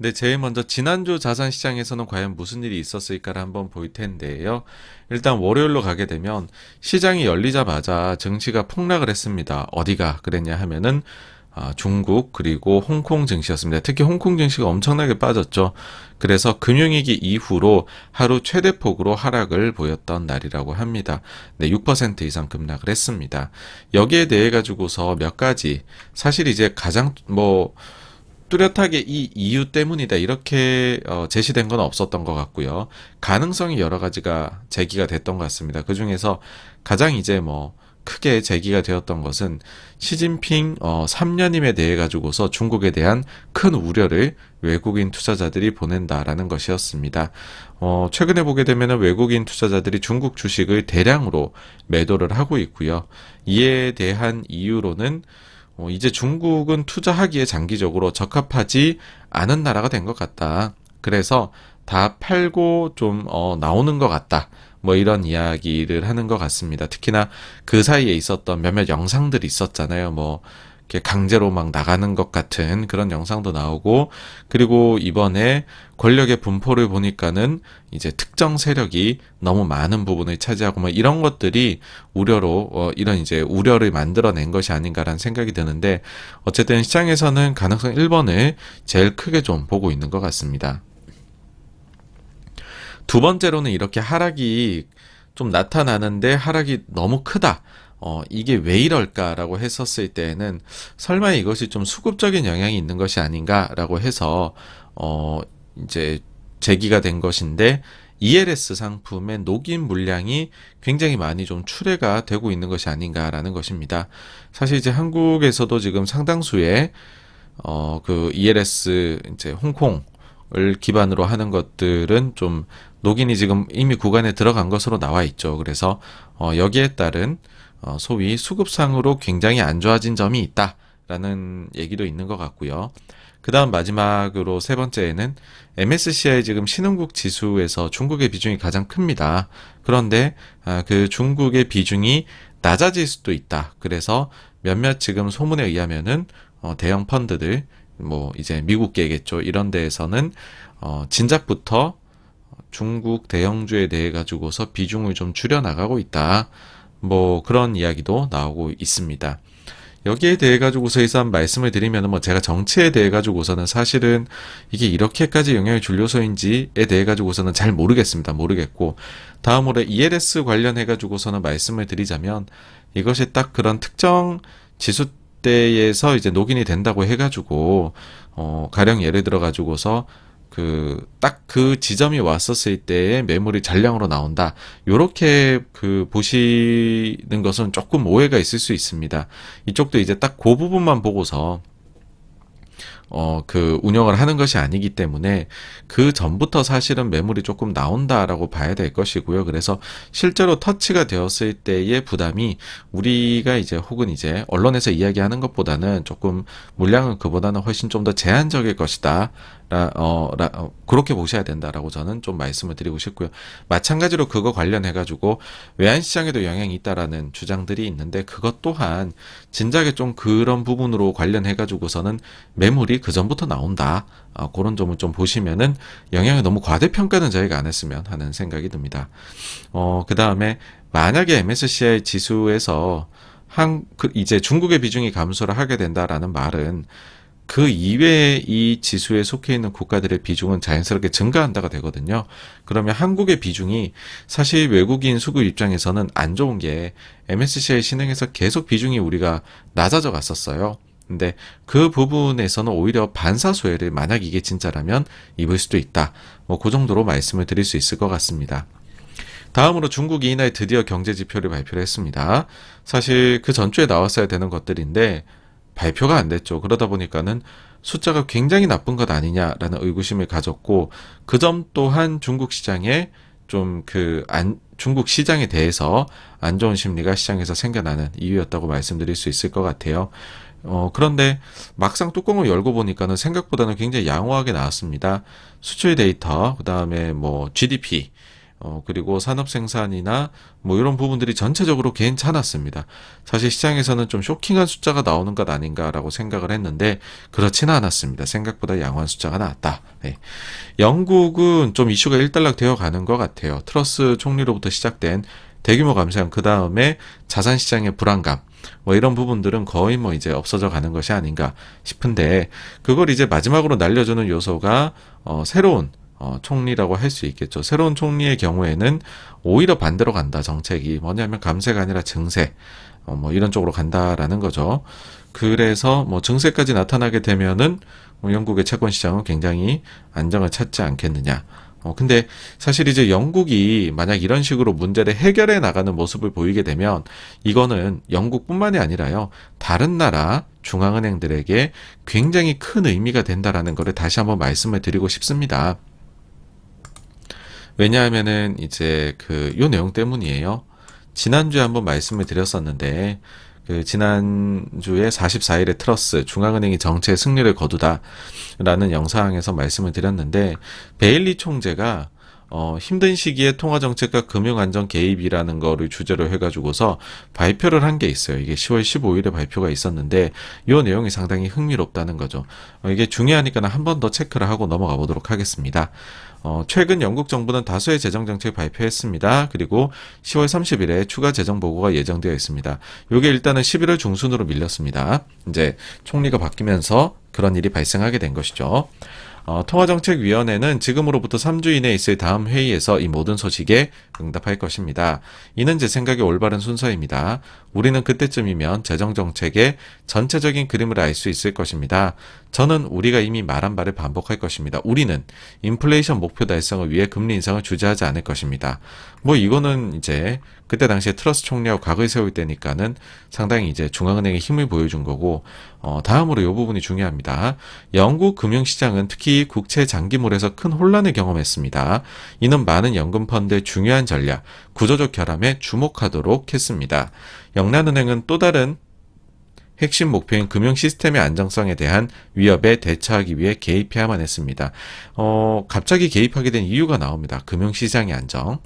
네, 제일 먼저 지난주 자산시장에서는 과연 무슨 일이 있었을까를 한번 볼 텐데요. 일단 월요일로 가게 되면 시장이 열리자마자 증시가 폭락을 했습니다. 어디가 그랬냐 하면은 중국 그리고 홍콩 증시였습니다. 특히 홍콩 증시가 엄청나게 빠졌죠. 그래서 금융위기 이후로 하루 최대폭으로 하락을 보였던 날이라고 합니다. 네, 6% 이상 급락을 했습니다. 여기에 대해 가지고서 몇 가지 사실 이제 가장 뚜렷하게 이 이유 때문이다 이렇게 제시된 건 없었던 것 같고요. 가능성이 여러 가지가 제기가 됐던 것 같습니다. 그 중에서 가장 이제 크게 제기가 되었던 것은 시진핑 3년임에 대해 가지고서 중국에 대한 큰 우려를 외국인 투자자들이 보낸다라는 것이었습니다. 최근에 보게 되면 외국인 투자자들이 중국 주식을 대량으로 매도를 하고 있고요. 이에 대한 이유로는 이제 중국은 투자하기에 장기적으로 적합하지 않은 나라가 된 것 같다. 그래서 다 팔고 좀 나오는 것 같다. 이런 이야기를 하는 것 같습니다. 특히나 그 사이에 있었던 몇몇 영상들이 있었잖아요. 이렇게 강제로 막 나가는 것 같은 그런 영상도 나오고, 그리고 이번에 권력의 분포를 보니까는 이제 특정 세력이 너무 많은 부분을 차지하고 이런 것들이 우려로 이런 이제 우려를 만들어낸 것이 아닌가라는 생각이 드는데, 어쨌든 시장에서는 가능성 1번을 제일 크게 좀 보고 있는 것 같습니다. 두 번째로는 이렇게 하락이 좀 나타나는데 하락이 너무 크다. 이게 왜 이럴까라고 했었을 때에는 설마 이것이 좀 수급적인 영향이 있는 것이 아닌가라고 해서 이제 제기가 된 것인데, ELS 상품의 녹인 물량이 굉장히 많이 좀 출회가 되고 있는 것이 아닌가라는 것입니다. 사실 이제 한국에서도 지금 상당수의 그 ELS 이제 홍콩을 기반으로 하는 것들은 좀 녹인이 지금 이미 구간에 들어간 것으로 나와 있죠. 그래서 여기에 따른 소위 수급상으로 굉장히 안 좋아진 점이 있다라는 얘기도 있는 것 같고요. 그 다음 마지막으로 세 번째에는 MSCI 지금 신흥국 지수에서 중국의 비중이 가장 큽니다. 그런데 그 중국의 비중이 낮아질 수도 있다. 그래서 몇몇 지금 소문에 의하면은 대형 펀드들 이제 미국계겠죠. 이런 데에서는 진작부터 중국 대형주에 대해 가지고서 비중을 좀 줄여나가고 있다. 그런 이야기도 나오고 있습니다. 여기에 대해 가지고서 이상 말씀을 드리면 제가 정치에 대해 가지고서는 사실은 이게 이렇게까지 영향을 줄 요소인지에 대해 가지고서는 잘 모르겠습니다. 모르겠고, 다음으로 ELS 관련해 가지고서는 말씀을 드리자면 이것이 딱 그런 특정 지수대에서 이제 녹인이 된다고 해 가지고 가령 예를 들어 가지고서 딱 그 지점이 왔었을 때에 매물이 잔량으로 나온다. 요렇게 보시는 것은 조금 오해가 있을 수 있습니다. 이쪽도 이제 딱 그 부분만 보고서 운영을 하는 것이 아니기 때문에 그 전부터 사실은 매물이 조금 나온다라고 봐야 될 것이고요. 그래서 실제로 터치가 되었을 때의 부담이 우리가 이제 혹은 이제 언론에서 이야기하는 것보다는 조금 물량은 그보다는 훨씬 좀 더 제한적일 것이다. 그렇게 보셔야 된다라고 저는 좀 말씀을 드리고 싶고요. 마찬가지로 그거 관련해가지고 외환시장에도 영향이 있다라는 주장들이 있는데, 그것 또한 진작에 좀 그런 부분으로 관련해가지고서는 매물이 그 전부터 나온다. 그런 점을 좀 보시면은 영향을 너무 과대평가는 저희가 안 했으면 하는 생각이 듭니다. 그 다음에 만약에 MSCI 지수에서 이제 중국의 비중이 감소를 하게 된다라는 말은 그 이외에 이 지수에 속해 있는 국가들의 비중은 자연스럽게 증가한다가 되거든요. 그러면 한국의 비중이 사실 외국인 수급 입장에서는 안 좋은 게 MSCI 신흥에서 계속 비중이 우리가 낮아져 갔었어요. 근데 그 부분에서는 오히려 반사소외를 만약 이게 진짜라면 입을 수도 있다. 그 정도로 말씀을 드릴 수 있을 것 같습니다. 다음으로 중국이 이날 드디어 경제지표를 발표를 했습니다. 사실 그 전주에 나왔어야 되는 것들인데 발표가 안 됐죠. 그러다 보니까는 숫자가 굉장히 나쁜 것 아니냐라는 의구심을 가졌고, 그 점 또한 중국 시장에 중국 시장에 대해서 안 좋은 심리가 시장에서 생겨나는 이유였다고 말씀드릴 수 있을 것 같아요. 그런데 막상 뚜껑을 열고 보니까는 생각보다는 굉장히 양호하게 나왔습니다. 수출 데이터, 그 다음에 GDP, 그리고 산업 생산이나 뭐 이런 부분들이 전체적으로 괜찮았습니다. 사실 시장에서는 좀 쇼킹한 숫자가 나오는 것 아닌가라고 생각을 했는데 그렇지는 않았습니다. 생각보다 양호한 숫자가 나왔다. 네. 영국은 좀 이슈가 일단락 되어 가는 것 같아요. 트러스 총리로부터 시작된 대규모 감세한 그 다음에 자산 시장의 불안감 뭐 이런 부분들은 거의 뭐 이제 없어져 가는 것이 아닌가 싶은데 그걸 이제 마지막으로 날려주는 요소가 새로운 총리라고 할 수 있겠죠. 새로운 총리의 경우에는 오히려 반대로 간다. 정책이 뭐냐면 감세가 아니라 증세 뭐 이런 쪽으로 간다라는 거죠. 그래서 뭐 증세까지 나타나게 되면은 뭐 영국의 채권 시장은 굉장히 안정을 찾지 않겠느냐. 근데 사실 이제 영국이 만약 이런 식으로 문제를 해결해 나가는 모습을 보이게 되면 이거는 영국뿐만이 아니라요. 다른 나라 중앙은행들에게 굉장히 큰 의미가 된다라는 것을 다시 한번 말씀을 드리고 싶습니다. 왜냐하면은 이제 요 내용 때문이에요. 지난주에 한번 말씀을 드렸었는데 지난주에 44일에 트러스 중앙은행이 정치의 승리를 거두다라는 영상에서 말씀을 드렸는데 베일리 총재가 힘든 시기에 통화정책과 금융안정 개입이라는 거를 주제로 해가지고서 발표를 한 게 있어요. 이게 10월 15일에 발표가 있었는데 이 내용이 상당히 흥미롭다는 거죠. 이게 중요하니까 한 번 더 체크를 하고 넘어가 보도록 하겠습니다. 최근 영국 정부는 다수의 재정정책 발표했습니다. 그리고 10월 30일에 추가 재정 보고가 예정되어 있습니다. 이게 일단은 11월 중순으로 밀렸습니다. 이제 총리가 바뀌면서 그런 일이 발생하게 된 것이죠. 통화정책위원회는 지금으로부터 3주 이내에 있을 다음 회의에서 이 모든 소식에 응답할 것입니다. 이는 제 생각에 올바른 순서입니다. 우리는 그때쯤이면 재정정책의 전체적인 그림을 알 수 있을 것입니다. 저는 우리가 이미 말한 바를 반복할 것입니다. 우리는 인플레이션 목표 달성을 위해 금리 인상을 주저하지 않을 것입니다. 뭐 이거는 이제 그때 당시에 트러스 총리하고 각을 세울 때니까는 상당히 이제 중앙은행의 힘을 보여준 거고 다음으로 이 부분이 중요합니다. 영국 금융시장은 특히 국채 장기물에서 큰 혼란을 경험했습니다. 이는 많은 연금 펀드의 중요한 전략, 구조적 결함에 주목하도록 했습니다. 영란은행은 또 다른 핵심 목표인 금융 시스템의 안정성에 대한 위협에 대처하기 위해 개입해야만 했습니다. 갑자기 개입하게 된 이유가 나옵니다. 금융 시장의 안정.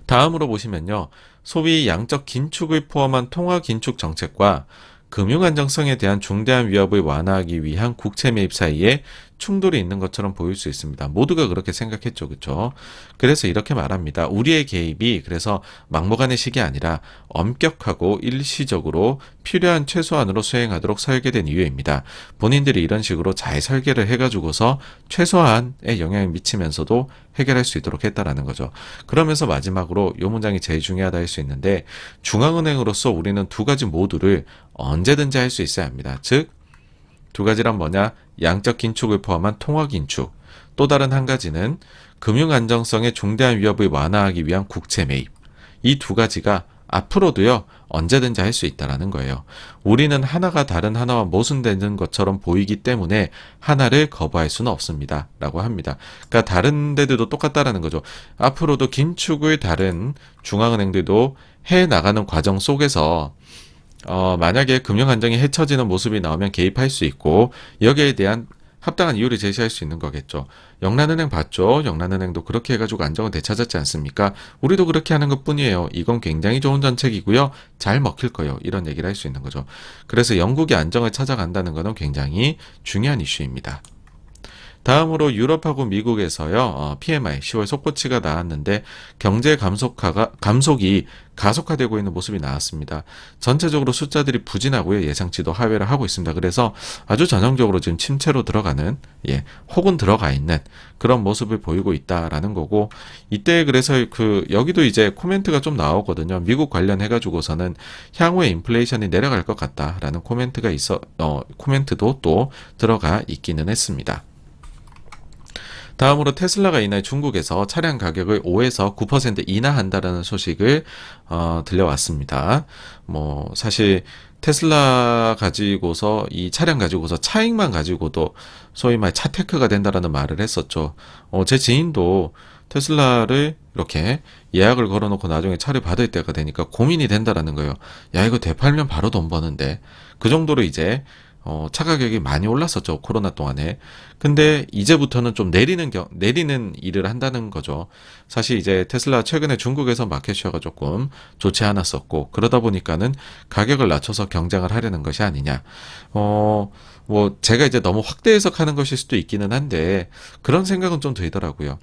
다음으로 보시면요. 소위 양적 긴축을 포함한 통화 긴축 정책과 금융 안정성에 대한 중대한 위협을 완화하기 위한 국채 매입 사이에 충돌이 있는 것처럼 보일 수 있습니다. 모두가 그렇게 생각했죠. 그렇죠? 그래서 이렇게 말합니다. 우리의 개입이 그래서 막무가내 식이 아니라 엄격하고 일시적으로 필요한 최소한으로 수행하도록 설계된 이유입니다. 본인들이 이런 식으로 잘 설계를 해가지고서 최소한의 영향을 미치면서도 해결할 수 있도록 했다라는 거죠. 그러면서 마지막으로 이 문장이 제일 중요하다 할 수 있는데 중앙은행으로서 우리는 두 가지 모두를 언제든지 할 수 있어야 합니다. 즉 두 가지란 뭐냐? 양적 긴축을 포함한 통화 긴축. 또 다른 한 가지는 금융 안정성의 중대한 위협을 완화하기 위한 국채 매입. 이 두 가지가 앞으로도요. 언제든지 할 수 있다라는 거예요. 우리는 하나가 다른 하나와 모순되는 것처럼 보이기 때문에 하나를 거부할 수는 없습니다. 라고 합니다. 그러니까 다른 데들도 똑같다라는 거죠. 앞으로도 긴축을 다른 중앙은행들도 해나가는 과정 속에서 만약에 금융 안정이 해쳐지는 모습이 나오면 개입할 수 있고 여기에 대한 합당한 이유를 제시할 수 있는 거겠죠. 영란은행 봤죠? 영란은행도 그렇게 해가지고 안정을 되찾았지 않습니까? 우리도 그렇게 하는 것뿐이에요. 이건 굉장히 좋은 정책이고요. 잘 먹힐 거예요. 이런 얘기를 할 수 있는 거죠. 그래서 영국이 안정을 찾아간다는 것은 굉장히 중요한 이슈입니다. 다음으로 유럽하고 미국에서요. PMI 10월 속보치가 나왔는데 경제 감속이 가속화되고 있는 모습이 나왔습니다. 전체적으로 숫자들이 부진하고요. 예상치도 하회를 하고 있습니다. 그래서 아주 전형적으로 지금 침체로 들어가는 혹은 들어가 있는 그런 모습을 보이고 있다라는 거고 이때 그래서 여기도 이제 코멘트가 좀 나오거든요. 미국 관련해 가지고서는 향후에 인플레이션이 내려갈 것 같다라는 코멘트도 또 들어가 있기는 했습니다. 다음으로 테슬라가 이날 중국에서 차량 가격을 5에서 9% 인하한다라는 소식을 들려왔습니다. 뭐 사실 테슬라 가지고서 이 차량 가지고서 차익만 가지고도 소위 말 차테크가 된다라는 말을 했었죠. 제 지인도 테슬라를 이렇게 예약을 걸어놓고 나중에 차를 받을 때가 되니까 고민이 된다라는 거예요. 야 이거 되팔면 바로 돈 버는데 그 정도로 이제 차 가격이 많이 올랐었죠. 코로나 동안에. 근데 이제부터는 좀 내리는 일을 한다는 거죠. 사실 이제 테슬라 최근에 중국에서 마켓쉐어가 조금 좋지 않았었고, 그러다 보니까는 가격을 낮춰서 경쟁을 하려는 것이 아니냐. 뭐 제가 이제 너무 확대 해석하는 것일 수도 있기는 한데, 그런 생각은 좀 들더라고요.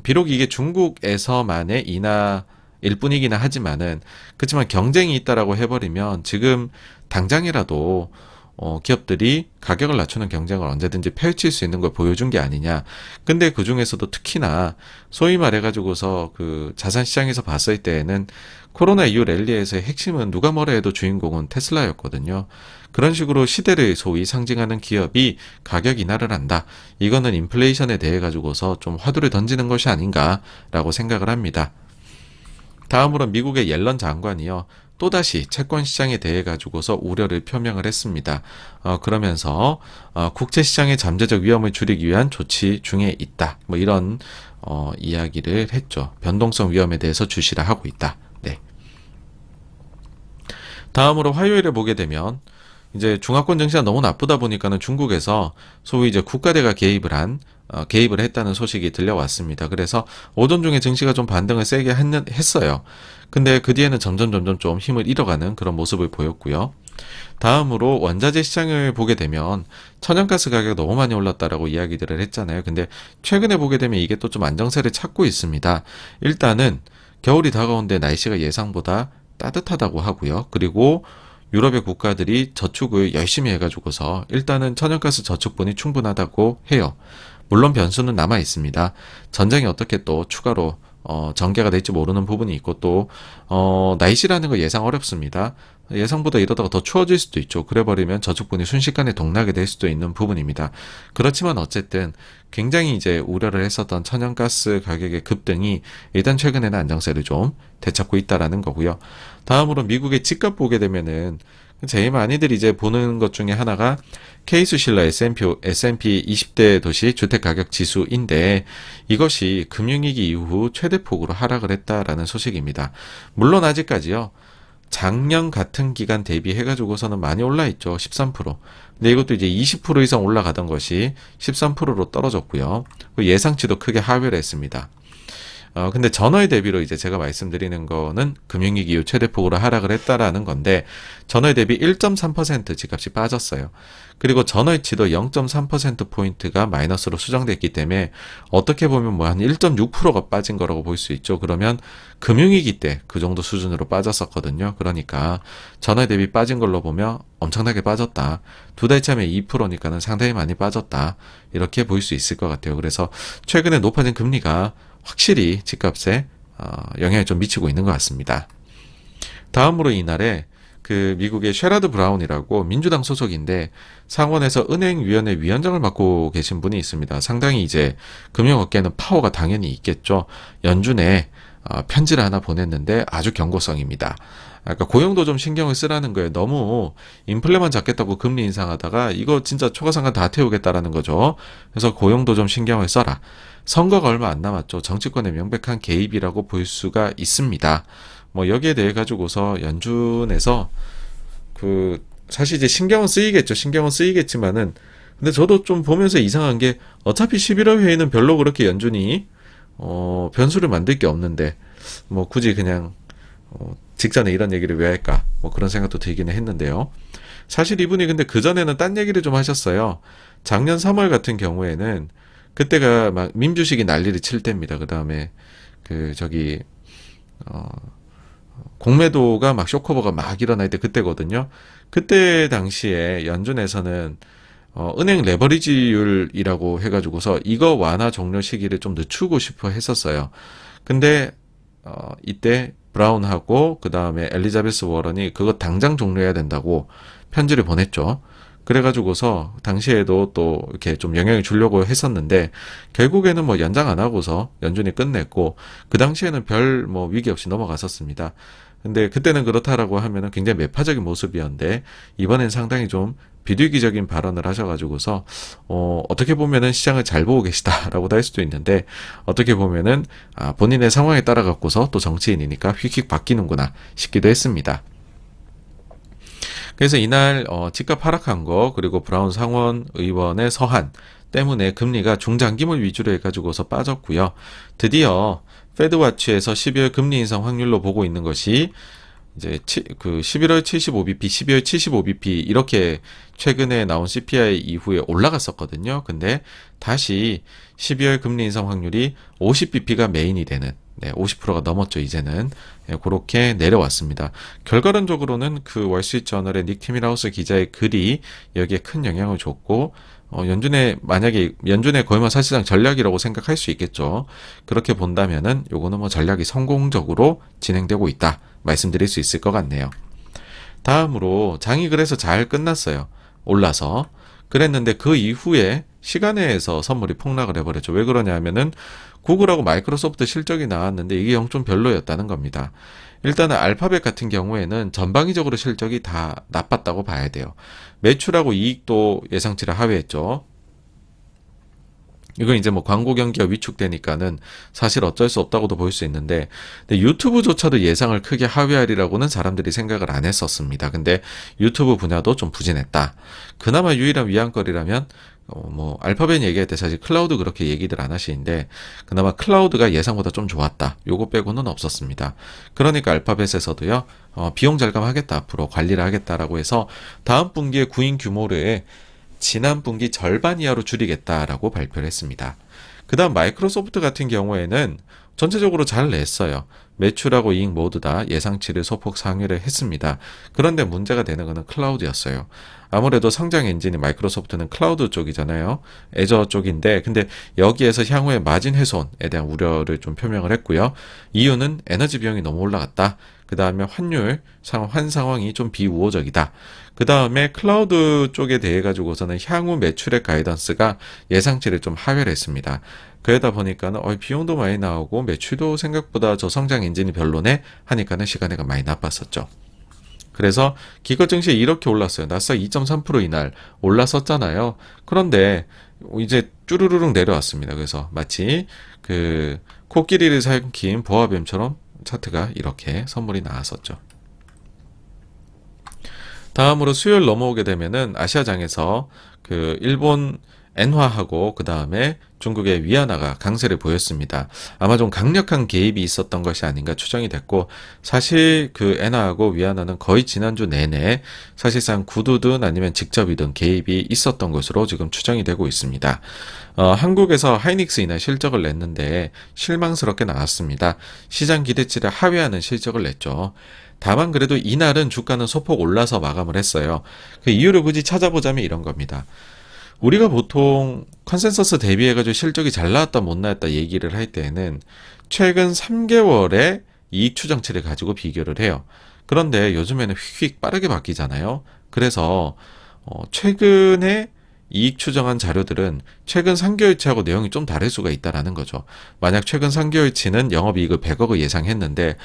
비록 이게 중국에서만의 인하일 뿐이기는 하지만은, 그렇지만 경쟁이 있다라고 해버리면 지금 당장이라도 기업들이 가격을 낮추는 경쟁을 언제든지 펼칠 수 있는 걸 보여준 게 아니냐. 근데 그 중에서도 특히나 소위 말해가지고서 그 자산 시장에서 봤을 때에는 코로나 이후 랠리에서의 핵심은 누가 뭐라 해도 주인공은 테슬라였거든요. 그런 식으로 시대를 소위 상징하는 기업이 가격 인하를 한다. 이거는 인플레이션에 대해 가지고서 좀 화두를 던지는 것이 아닌가라고 생각을 합니다. 다음으로 미국의 옐런 장관이요. 또다시 채권 시장에 대해 가지고서 우려를 표명을 했습니다. 그러면서 국채 시장의 잠재적 위험을 줄이기 위한 조치 중에 있다. 뭐 이런 이야기를 했죠. 변동성 위험에 대해서 주시를 하고 있다. 네. 다음으로 화요일에 보게 되면 이제 중화권 증시가 너무 나쁘다 보니까는 중국에서 소위 이제 국가대가 개입을 했다는 소식이 들려왔습니다. 그래서 오전 중에 증시가 좀 반등을 세게 했어요. 근데 그 뒤에는 점점 좀 힘을 잃어가는 그런 모습을 보였고요. 다음으로 원자재 시장을 보게 되면 천연가스 가격이 너무 많이 올랐다라고 이야기들을 했잖아요. 근데 최근에 보게 되면 이게 또 좀 안정세를 찾고 있습니다. 일단은 겨울이 다가오는데 날씨가 예상보다 따뜻하다고 하고요. 그리고 유럽의 국가들이 저축을 열심히 해가지고서 일단은 천연가스 저축분이 충분하다고 해요. 물론 변수는 남아 있습니다. 전쟁이 어떻게 또 추가로 전개가 될지 모르는 부분이 있고 또 날씨라는 거 예상 어렵습니다. 예상보다 이러다가 더 추워질 수도 있죠. 그래버리면 저축분이 순식간에 동나게 될 수도 있는 부분입니다. 그렇지만 어쨌든 굉장히 이제 우려를 했었던 천연가스 가격의 급등이 일단 최근에는 안정세를 좀 되찾고 있다라는 거고요. 다음으로 미국의 집값 보게 되면은 제일 많이들 이제 보는 것 중에 하나가 케이스실러 S&P 20대 도시 주택가격 지수인데 이것이 금융위기 이후 최대폭으로 하락을 했다라는 소식입니다. 물론 아직까지요. 작년 같은 기간 대비해가지고서는 많이 올라있죠. 13%. 근데 이것도 이제 20% 이상 올라가던 것이 13%로 떨어졌고요. 예상치도 크게 하회를 했습니다. 근데 전월 대비로 이제 제가 말씀드리는 거는 금융위기 이후 최대폭으로 하락을 했다라는 건데 전월 대비 1.3% 집값이 빠졌어요. 그리고 전월치도 0.3%포인트가 마이너스로 수정됐기 때문에 어떻게 보면 뭐 한 1.6%가 빠진 거라고 볼 수 있죠. 그러면 금융위기 때 그 정도 수준으로 빠졌었거든요. 그러니까 전월 대비 빠진 걸로 보면 엄청나게 빠졌다. 두 달 참에 2%니까는 상당히 많이 빠졌다. 이렇게 볼 수 있을 것 같아요. 그래서 최근에 높아진 금리가 확실히 집값에 영향을 좀 미치고 있는 것 같습니다. 다음으로 이날에 그 미국의 셰라드 브라운이라고 민주당 소속인데 상원에서 은행위원회 위원장을 맡고 계신 분이 있습니다. 상당히 이제 금융업계는 파워가 당연히 있겠죠. 연준에 편지를 하나 보냈는데 아주 경고성입니다. 그러니까 고용도 좀 신경을 쓰라는 거예요. 너무 인플레만 잡겠다고 금리 인상하다가 이거 진짜 초과상관 다 태우겠다라는 거죠. 그래서 고용도 좀 신경을 써라. 선거가 얼마 안 남았죠. 정치권의 명백한 개입이라고 볼 수가 있습니다. 뭐 여기에 대해 가지고서 연준에서 사실 이제 신경은 쓰이겠죠. 신경은 쓰이겠지만은 근데 저도 좀 보면서 이상한 게 어차피 11월 회의는 별로 그렇게 연준이 변수를 만들 게 없는데 뭐 굳이 그냥 직전에 이런 얘기를 왜 할까? 뭐 그런 생각도 들기는 했는데요. 사실 이분이 근데 그전에는 딴 얘기를 좀 하셨어요. 작년 3월 같은 경우에는 그때가 막 민주식이 난리를 칠 때입니다. 그 다음에 공매도가 막 쇼커버가 막 일어날 때 그때거든요. 그때 당시에 연준에서는 은행 레버리지율이라고 해가지고서 이거 완화 종료 시기를 좀 늦추고 싶어 했었어요. 근데 이때 브라운하고 그 다음에 엘리자베스 워런이 그거 당장 종료해야 된다고 편지를 보냈죠. 그래가지고서 당시에도 또 이렇게 좀 영향을 주려고 했었는데 결국에는 뭐 연장 안 하고서 연준이 끝냈고 그 당시에는 별 뭐 위기 없이 넘어갔었습니다. 근데 그때는 그렇다라고 하면은 굉장히 매파적인 모습이었는데 이번엔 상당히 좀 비둘기적인 발언을 하셔가지고서 어떻게 보면은 시장을 잘 보고 계시다라고도 할 수도 있는데 어떻게 보면은 본인의 상황에 따라 갖고서 또 정치인이니까 휙휙 바뀌는구나 싶기도 했습니다. 그래서 이날 집값 하락한 거 그리고 브라운 상원 의원의 서한 때문에 금리가 중장기물 위주로 해가지고서 빠졌고요. 드디어 페드와치에서 12월 금리 인상 확률로 보고 있는 것이 이제 11월 75bp, 12월 75bp 이렇게 최근에 나온 CPI 이후에 올라갔었거든요. 근데 다시 12월 금리 인상 확률이 50bp가 메인이 되는 50%가 넘었죠. 이제는 그렇게 내려왔습니다. 결과론적으로는 그 월스트리트저널의 닉 티밀하우스 기자의 글이 여기에 큰 영향을 줬고 만약에 연준의 거의 뭐 사실상 전략이라고 생각할 수 있겠죠. 그렇게 본다면은 요거는 뭐 전략이 성공적으로 진행되고 있다 말씀드릴 수 있을 것 같네요. 다음으로 장이 그래서 잘 끝났어요. 올라서. 그랬는데 그 이후에 시간에서 선물이 폭락을 해버렸죠. 왜 그러냐면은 구글하고 마이크로소프트 실적이 나왔는데 이게 영 좀 별로였다는 겁니다. 일단은 알파벳 같은 경우에는 전방위적으로 실적이 다 나빴다고 봐야 돼요. 매출하고 이익도 예상치를 하회했죠. 이건 이제 뭐 광고 경기가 위축되니까는 사실 어쩔 수 없다고도 볼 수 있는데, 근데 유튜브조차도 예상을 크게 하회하리라고는 사람들이 생각을 안 했었습니다. 근데 유튜브 분야도 좀 부진했다. 그나마 유일한 위안거리라면 뭐 알파벳 얘기할 때 사실 클라우드 그렇게 얘기들 안 하시는데 그나마 클라우드가 예상보다 좀 좋았다. 요거 빼고는 없었습니다. 그러니까 알파벳에서도요 비용 절감하겠다, 앞으로 관리를 하겠다라고 해서 다음 분기에 구인 규모를 지난 분기 절반 이하로 줄이겠다라고 발표를 했습니다. 그 다음 마이크로소프트 같은 경우에는 전체적으로 잘 냈어요. 매출하고 이익 모두 다 예상치를 소폭 상회를 했습니다. 그런데 문제가 되는 것은 클라우드였어요. 아무래도 성장 엔진이 마이크로소프트는 클라우드 쪽이잖아요. 애저 쪽인데 근데 여기에서 향후에 마진 훼손에 대한 우려를 좀 표명을 했고요. 이유는 에너지 비용이 너무 올라갔다. 그 다음에 환율 환 상황이 좀 비우호적이다. 그 다음에 클라우드 쪽에 대해 가지고서는 향후 매출의 가이던스가 예상치를 좀 하회를 했습니다. 그러다 보니까는 비용도 많이 나오고 매출도 생각보다 저 성장 엔진이 별로네 하니까는 시간에가 많이 나빴었죠. 그래서 기껏 증시 이렇게 올랐어요. 나스닥 2.3% 이날 올랐었잖아요. 그런데 이제 쭈루루룩 내려왔습니다. 그래서 마치 그 코끼리를 삼킨 보아뱀처럼 차트가 이렇게 선물이 나왔었죠. 다음으로 수요일 넘어오게 되면은 아시아장에서 그 일본 엔화하고 그 다음에 중국의 위안화가 강세를 보였습니다. 아마 좀 강력한 개입이 있었던 것이 아닌가 추정이 됐고, 사실 그 엔화하고 위안화는 거의 지난주 내내 사실상 구두든 아니면 직접이든 개입이 있었던 것으로 지금 추정이 되고 있습니다. 한국에서 하이닉스 이날 실적을 냈는데 실망스럽게 나왔습니다. 시장 기대치를 하회하는 실적을 냈죠. 다만 그래도 이날은 주가는 소폭 올라서 마감을 했어요. 그 이유를 굳이 찾아보자면 이런 겁니다. 우리가 보통 컨센서스 대비해가지고 실적이 잘 나왔다 못 나왔다 얘기를 할 때는 최근 3개월의 이익 추정치를 가지고 비교를 해요. 그런데 요즘에는 휙휙 빠르게 바뀌잖아요. 그래서 최근에 이익 추정한 자료들은 최근 3개월치하고 내용이 좀 다를 수가 있다라는 거죠. 만약 최근 3개월치는 영업이익을 100억을 예상했는데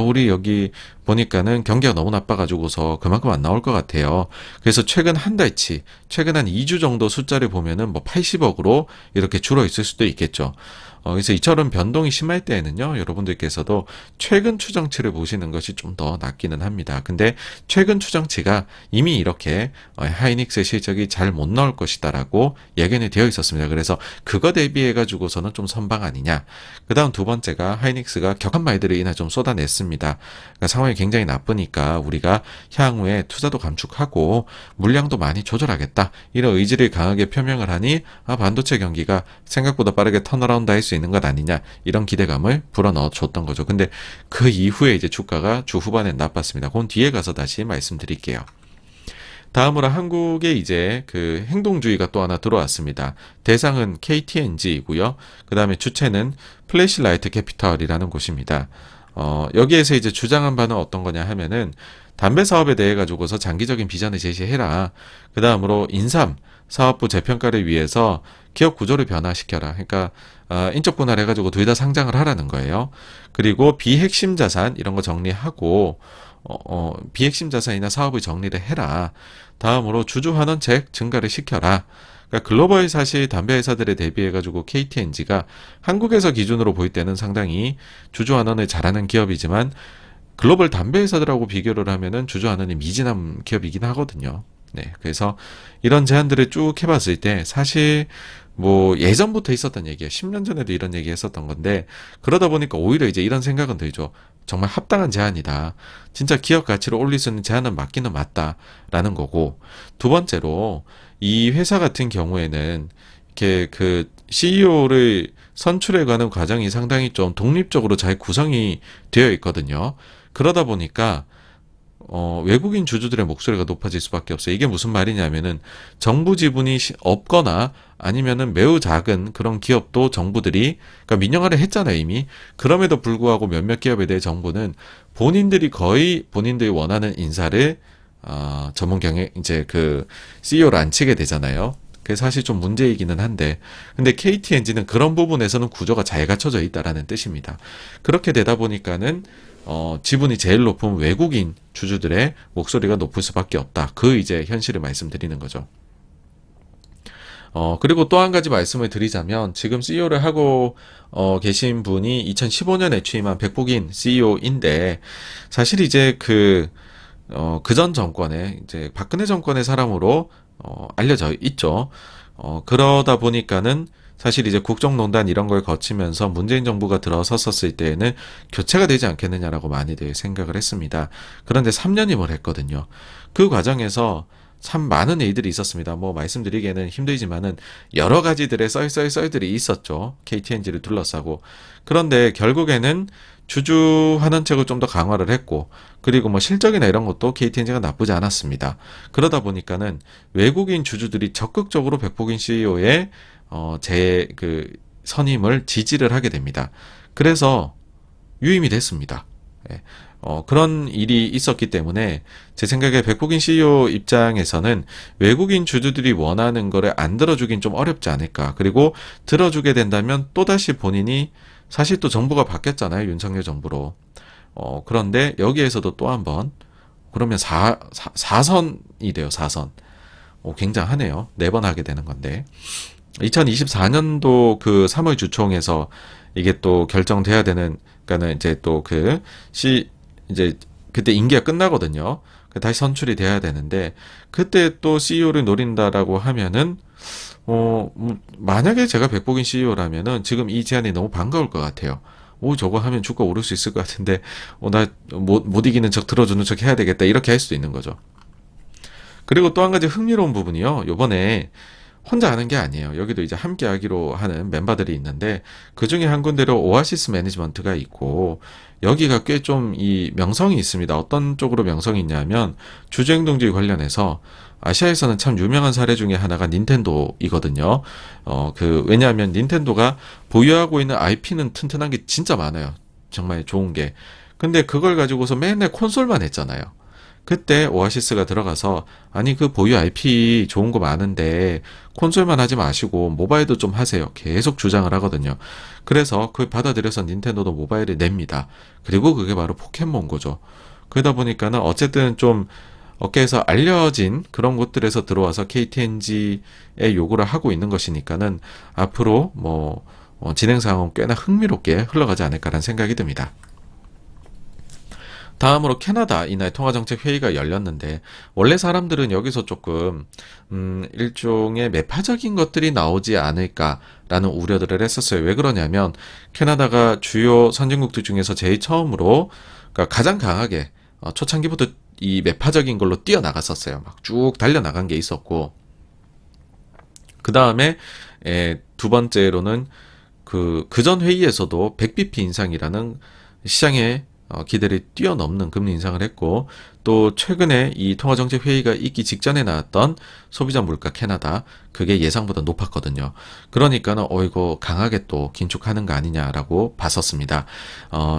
우리 여기 보니까는 경기가 너무 나빠가지고서 그만큼 안 나올 것 같아요. 그래서 최근 한 달치, 최근 한 2주 정도 숫자를 보면은 뭐 80억으로 이렇게 줄어 있을 수도 있겠죠. 그래서 이처럼 변동이 심할 때에는요, 여러분들께서도 최근 추정치를 보시는 것이 좀 더 낫기는 합니다. 근데 최근 추정치가 이미 이렇게 하이닉스의 실적이 잘 못 나올 것이다라고 예견이 되어 있었습니다. 그래서 그거 대비해가지고서는 좀 선방 아니냐. 그 다음 두 번째가 하이닉스가 격한 말들을 이날 좀 쏟아냈습니다. 그러니까 상황이 굉장히 나쁘니까 우리가 향후에 투자도 감축하고 물량도 많이 조절하겠다. 이런 의지를 강하게 표명을 하니 반도체 경기가 생각보다 빠르게 턴어라운드 할 수 있는 것 아니냐, 이런 기대감을 불어넣어 줬던 거죠. 근데 그 이후에 이제 주가가 주 후반에 나빴습니다. 그건 뒤에 가서 다시 말씀드릴게요. 다음으로 한국에 이제 그 행동주의가 또 하나 들어왔습니다. 대상은 KTNG이고요. 그 다음에 주체는 플래시라이트 캐피털이라는 곳입니다. 여기에서 이제 주장한 바는 어떤 거냐 하면은 담배 사업에 대해 가지고서 장기적인 비전을 제시해라. 그 다음으로 인삼 사업부 재평가를 위해서 기업 구조를 변화시켜라. 그러니까 인적 분할을 해가지고 둘 다 상장을 하라는 거예요. 그리고 비핵심 자산 이런 거 정리하고 비핵심 자산이나 사업을 정리를 해라. 다음으로 주주 환원책 증가를 시켜라. 그러니까 글로벌 사실 담배 회사들에 대비해가지고 KTNG가 한국에서 기준으로 볼 때는 상당히 주주 환원을 잘하는 기업이지만 글로벌 담배 회사들하고 비교를 하면은 주저하는 미진한 기업이긴 하거든요. 네, 그래서 이런 제안들을 쭉 해봤을 때 사실 뭐 예전부터 있었던 얘기예요. 10년 전에도 이런 얘기 했었던 건데, 그러다 보니까 오히려 이제 이런 생각은 들죠. 정말 합당한 제안이다. 진짜 기업 가치를 올릴 수 있는 제안은 맞기는 맞다라는 거고, 두 번째로 이 회사 같은 경우에는 이렇게 그 CEO를 선출해가는 과정이 상당히 좀 독립적으로 잘 구성이 되어 있거든요. 그러다 보니까 외국인 주주들의 목소리가 높아질 수밖에 없어요. 이게 무슨 말이냐면은 정부 지분이 없거나 아니면은 매우 작은 그런 기업도 정부들이, 그러니까 민영화를 했잖아요, 이미. 그럼에도 불구하고 몇몇 기업에 대해 정부는 본인들이 거의 본인들이 원하는 인사를 전문 경영 이제 그 CEO를 앉히게 되잖아요. 그게 사실 좀 문제이기는 한데, 근데 KTNG는 그런 부분에서는 구조가 잘 갖춰져 있다라는 뜻입니다. 그렇게 되다 보니까는 지분이 제일 높은 외국인 주주들의 목소리가 높을 수밖에 없다. 그 이제 현실을 말씀드리는 거죠. 그리고 또 한 가지 말씀을 드리자면, 지금 CEO를 하고 계신 분이 2015년에 취임한 백복인 CEO인데, 사실 이제 그전 정권에, 이제 박근혜 정권의 사람으로 알려져 있죠. 그러다 보니까는 사실 이제 국정농단 이런 걸 거치면서 문재인 정부가 들어섰었을 때에는 교체가 되지 않겠느냐라고 많이들 생각을 했습니다. 그런데 3년임을 했거든요. 그 과정에서 참 많은 일들이 있었습니다. 뭐 말씀드리기에는 힘들지만은 여러 가지들의 썰들이 있었죠. KTNG를 둘러싸고. 그런데 결국에는 주주 환원책을 좀 더 강화를 했고, 그리고 뭐 실적이나 이런 것도 KTNG가 나쁘지 않았습니다. 그러다 보니까는 외국인 주주들이 적극적으로 백복인 CEO의 선임을 지지를 하게 됩니다. 그래서 유임이 됐습니다. 예. 그런 일이 있었기 때문에 제 생각에 백복인 CEO 입장에서는 외국인 주주들이 원하는 거를 안 들어주긴 좀 어렵지 않을까. 그리고 들어주게 된다면 또다시 본인이, 사실 또 정부가 바뀌었잖아요. 윤석열 정부로. 그런데 여기에서도 또 한 번, 그러면 4선이 돼요. 4선. 굉장하네요. 4번 하게 되는 건데. 2024년도 그 3월 주총에서 이게 또 결정돼야 되는, 그러니까는 이제 또 이제 그때 임기가 끝나거든요. 다시 선출이 돼야 되는데, 그때 또 CEO를 노린다라고 하면은 만약에 제가 백복인 CEO라면은 지금 이 제안이 너무 반가울 것 같아요. 저거 하면 주가 오를 수 있을 것 같은데, 나 못 이기는 척 들어주는 척 해야 되겠다. 이렇게 할 수도 있는 거죠. 그리고 또 한 가지 흥미로운 부분이요. 요번에 혼자 하는 게 아니에요. 여기도 이제 함께 하기로 하는 멤버들이 있는데, 그 중에 한 군데로 오아시스 매니지먼트가 있고, 여기가 꽤 좀 이 명성이 있습니다. 어떤 쪽으로 명성이 있냐면, 주주행동주의 관련해서 아시아에서는 참 유명한 사례 중에 하나가 닌텐도이거든요. 왜냐하면 닌텐도가 보유하고 있는 IP는 튼튼한 게 진짜 많아요. 정말 좋은 게. 근데 그걸 가지고서 맨날 콘솔만 했잖아요. 그때 오아시스가 들어가서, 아니 그 보유 IP 좋은 거 많은데 콘솔만 하지 마시고 모바일도 좀 하세요. 계속 주장을 하거든요. 그래서 그걸 받아들여서 닌텐도도 모바일을 냅니다. 그리고 그게 바로 포켓몬고죠. 그러다 보니까는 어쨌든 좀 업계에서 알려진 그런 곳들에서 들어와서 KTNG에 요구를 하고 있는 것이니까는 앞으로 진행 상황은 꽤나 흥미롭게 흘러가지 않을까라는 생각이 듭니다. 다음으로 캐나다 이날 통화정책회의가 열렸는데, 원래 사람들은 여기서 조금 일종의 매파적인 것들이 나오지 않을까라는 우려들을 했었어요. 왜 그러냐면 캐나다가 주요 선진국들 중에서 제일 처음으로, 그러니까 가장 강하게 초창기부터 이 매파적인 걸로 뛰어나갔었어요. 막 쭉 달려나간 게 있었고, 그 다음에 두 번째로는 그전 회의에서도 100bp 인상이라는 시장의 기대를 뛰어넘는 금리 인상을 했고, 또 최근에 이 통화정책 회의가 있기 직전에 나왔던 소비자 물가 캐나다, 그게 예상보다 높았거든요. 그러니까는 이거 강하게 또 긴축하는 거 아니냐라고 봤었습니다.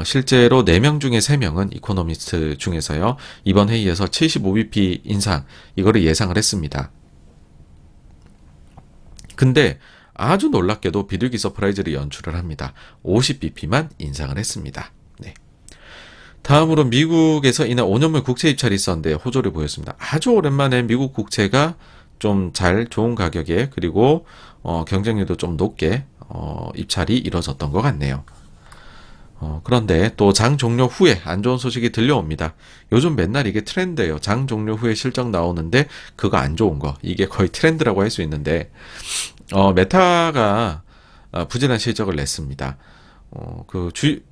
실제로 4명 중에 3명은 이코노미스트 중에서요, 이번 회의에서 75bp 인상 이거를 예상을 했습니다. 근데 아주 놀랍게도 비둘기 서프라이즈를 연출을 합니다. 50bp만 인상을 했습니다. 네. 다음으로 미국에서 이날 5년물 국채 입찰이 있었는데 호조를 보였습니다. 아주 오랜만에 미국 국채가 좀 좋은 가격에, 그리고 경쟁률도 좀 높게 입찰이 이루어졌던 것 같네요. 그런데 또 장 종료 후에 안 좋은 소식이 들려옵니다. 요즘 맨날 이게 트렌드예요. 장 종료 후에 실적 나오는데 그거 안 좋은 거. 이게 거의 트렌드라고 할 수 있는데 메타가 부진한 실적을 냈습니다.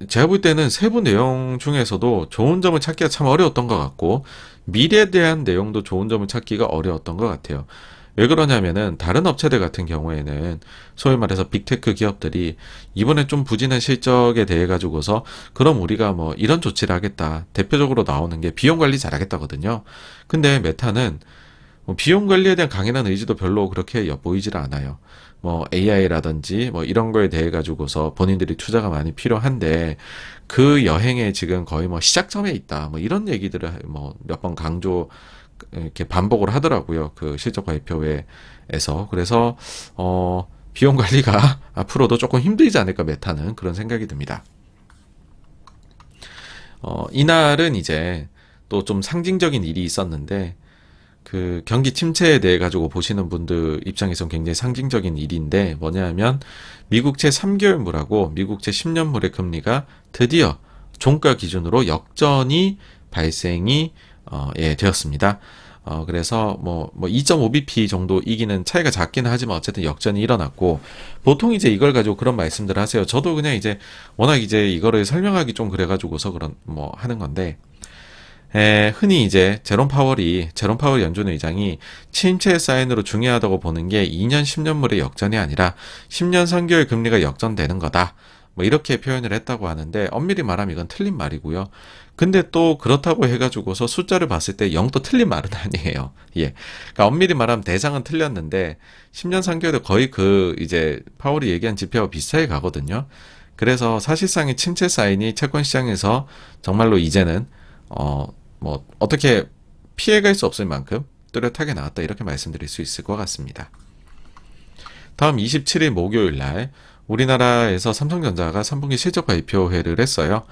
제가 볼 때는 세부 내용 중에서도 좋은 점을 찾기가 참 어려웠던 것 같고, 미래에 대한 내용도 좋은 점을 찾기가 어려웠던 것 같아요. 왜 그러냐면은, 다른 업체들 같은 경우에는, 소위 말해서 빅테크 기업들이, 이번에 좀 부진한 실적에 대해 가지고서, 그럼 우리가 뭐, 이런 조치를 하겠다. 대표적으로 나오는 게 비용 관리 잘하겠다거든요. 근데 메타는, 비용 관리에 대한 강인한 의지도 별로 그렇게 엿보이질 않아요. 뭐 AI라든지 뭐 이런 거에 대해 가지고서 본인들이 투자가 많이 필요한데 그 여행에 지금 거의 뭐 시작점에 있다. 뭐 이런 얘기들을 뭐 몇 번 강조 이렇게 반복을 하더라고요. 그 실적 발표회에서. 그래서 비용 관리가 앞으로도 조금 힘들지 않을까 메타는 그런 생각이 듭니다. 이날은 이제 또 좀 상징적인 일이 있었는데 그 경기 침체에 대해 가지고 보시는 분들 입장에서는 굉장히 상징적인 일인데 뭐냐면 미국채 3개월물하고 미국채 10년물의 금리가 드디어 종가 기준으로 역전이 발생이 되었습니다. 그래서 뭐 2.5bp 정도 이기는 차이가 작기는 하지만 어쨌든 역전이 일어났고 보통 이제 이걸 가지고 그런 말씀들을 하세요. 저도 그냥 이제 워낙 이제 이거를 설명하기 좀 그래가지고서 그런 뭐 하는 건데 흔히 이제 제롬 파월 연준 의장이 침체 사인으로 중요하다고 보는 게 2년 10년물의 역전이 아니라 10년 3개월 금리가 역전되는 거다. 뭐 이렇게 표현을 했다고 하는데 엄밀히 말하면 이건 틀린 말이고요. 근데 또 그렇다고 해가지고서 숫자를 봤을 때 0도 틀린 말은 아니에요. 예. 그러니까 엄밀히 말하면 대상은 틀렸는데 10년 3개월도 거의 그 이제 파월이 얘기한 지표와 비슷하게 가거든요. 그래서 사실상의 침체 사인이 채권 시장에서 정말로 이제는 뭐 어떻게 피해갈 수 없을 만큼 뚜렷하게 나왔다 이렇게 말씀드릴 수 있을 것 같습니다. 다음 27일 목요일 날 우리나라에서 삼성전자가 3분기 실적 발표회를 했어요.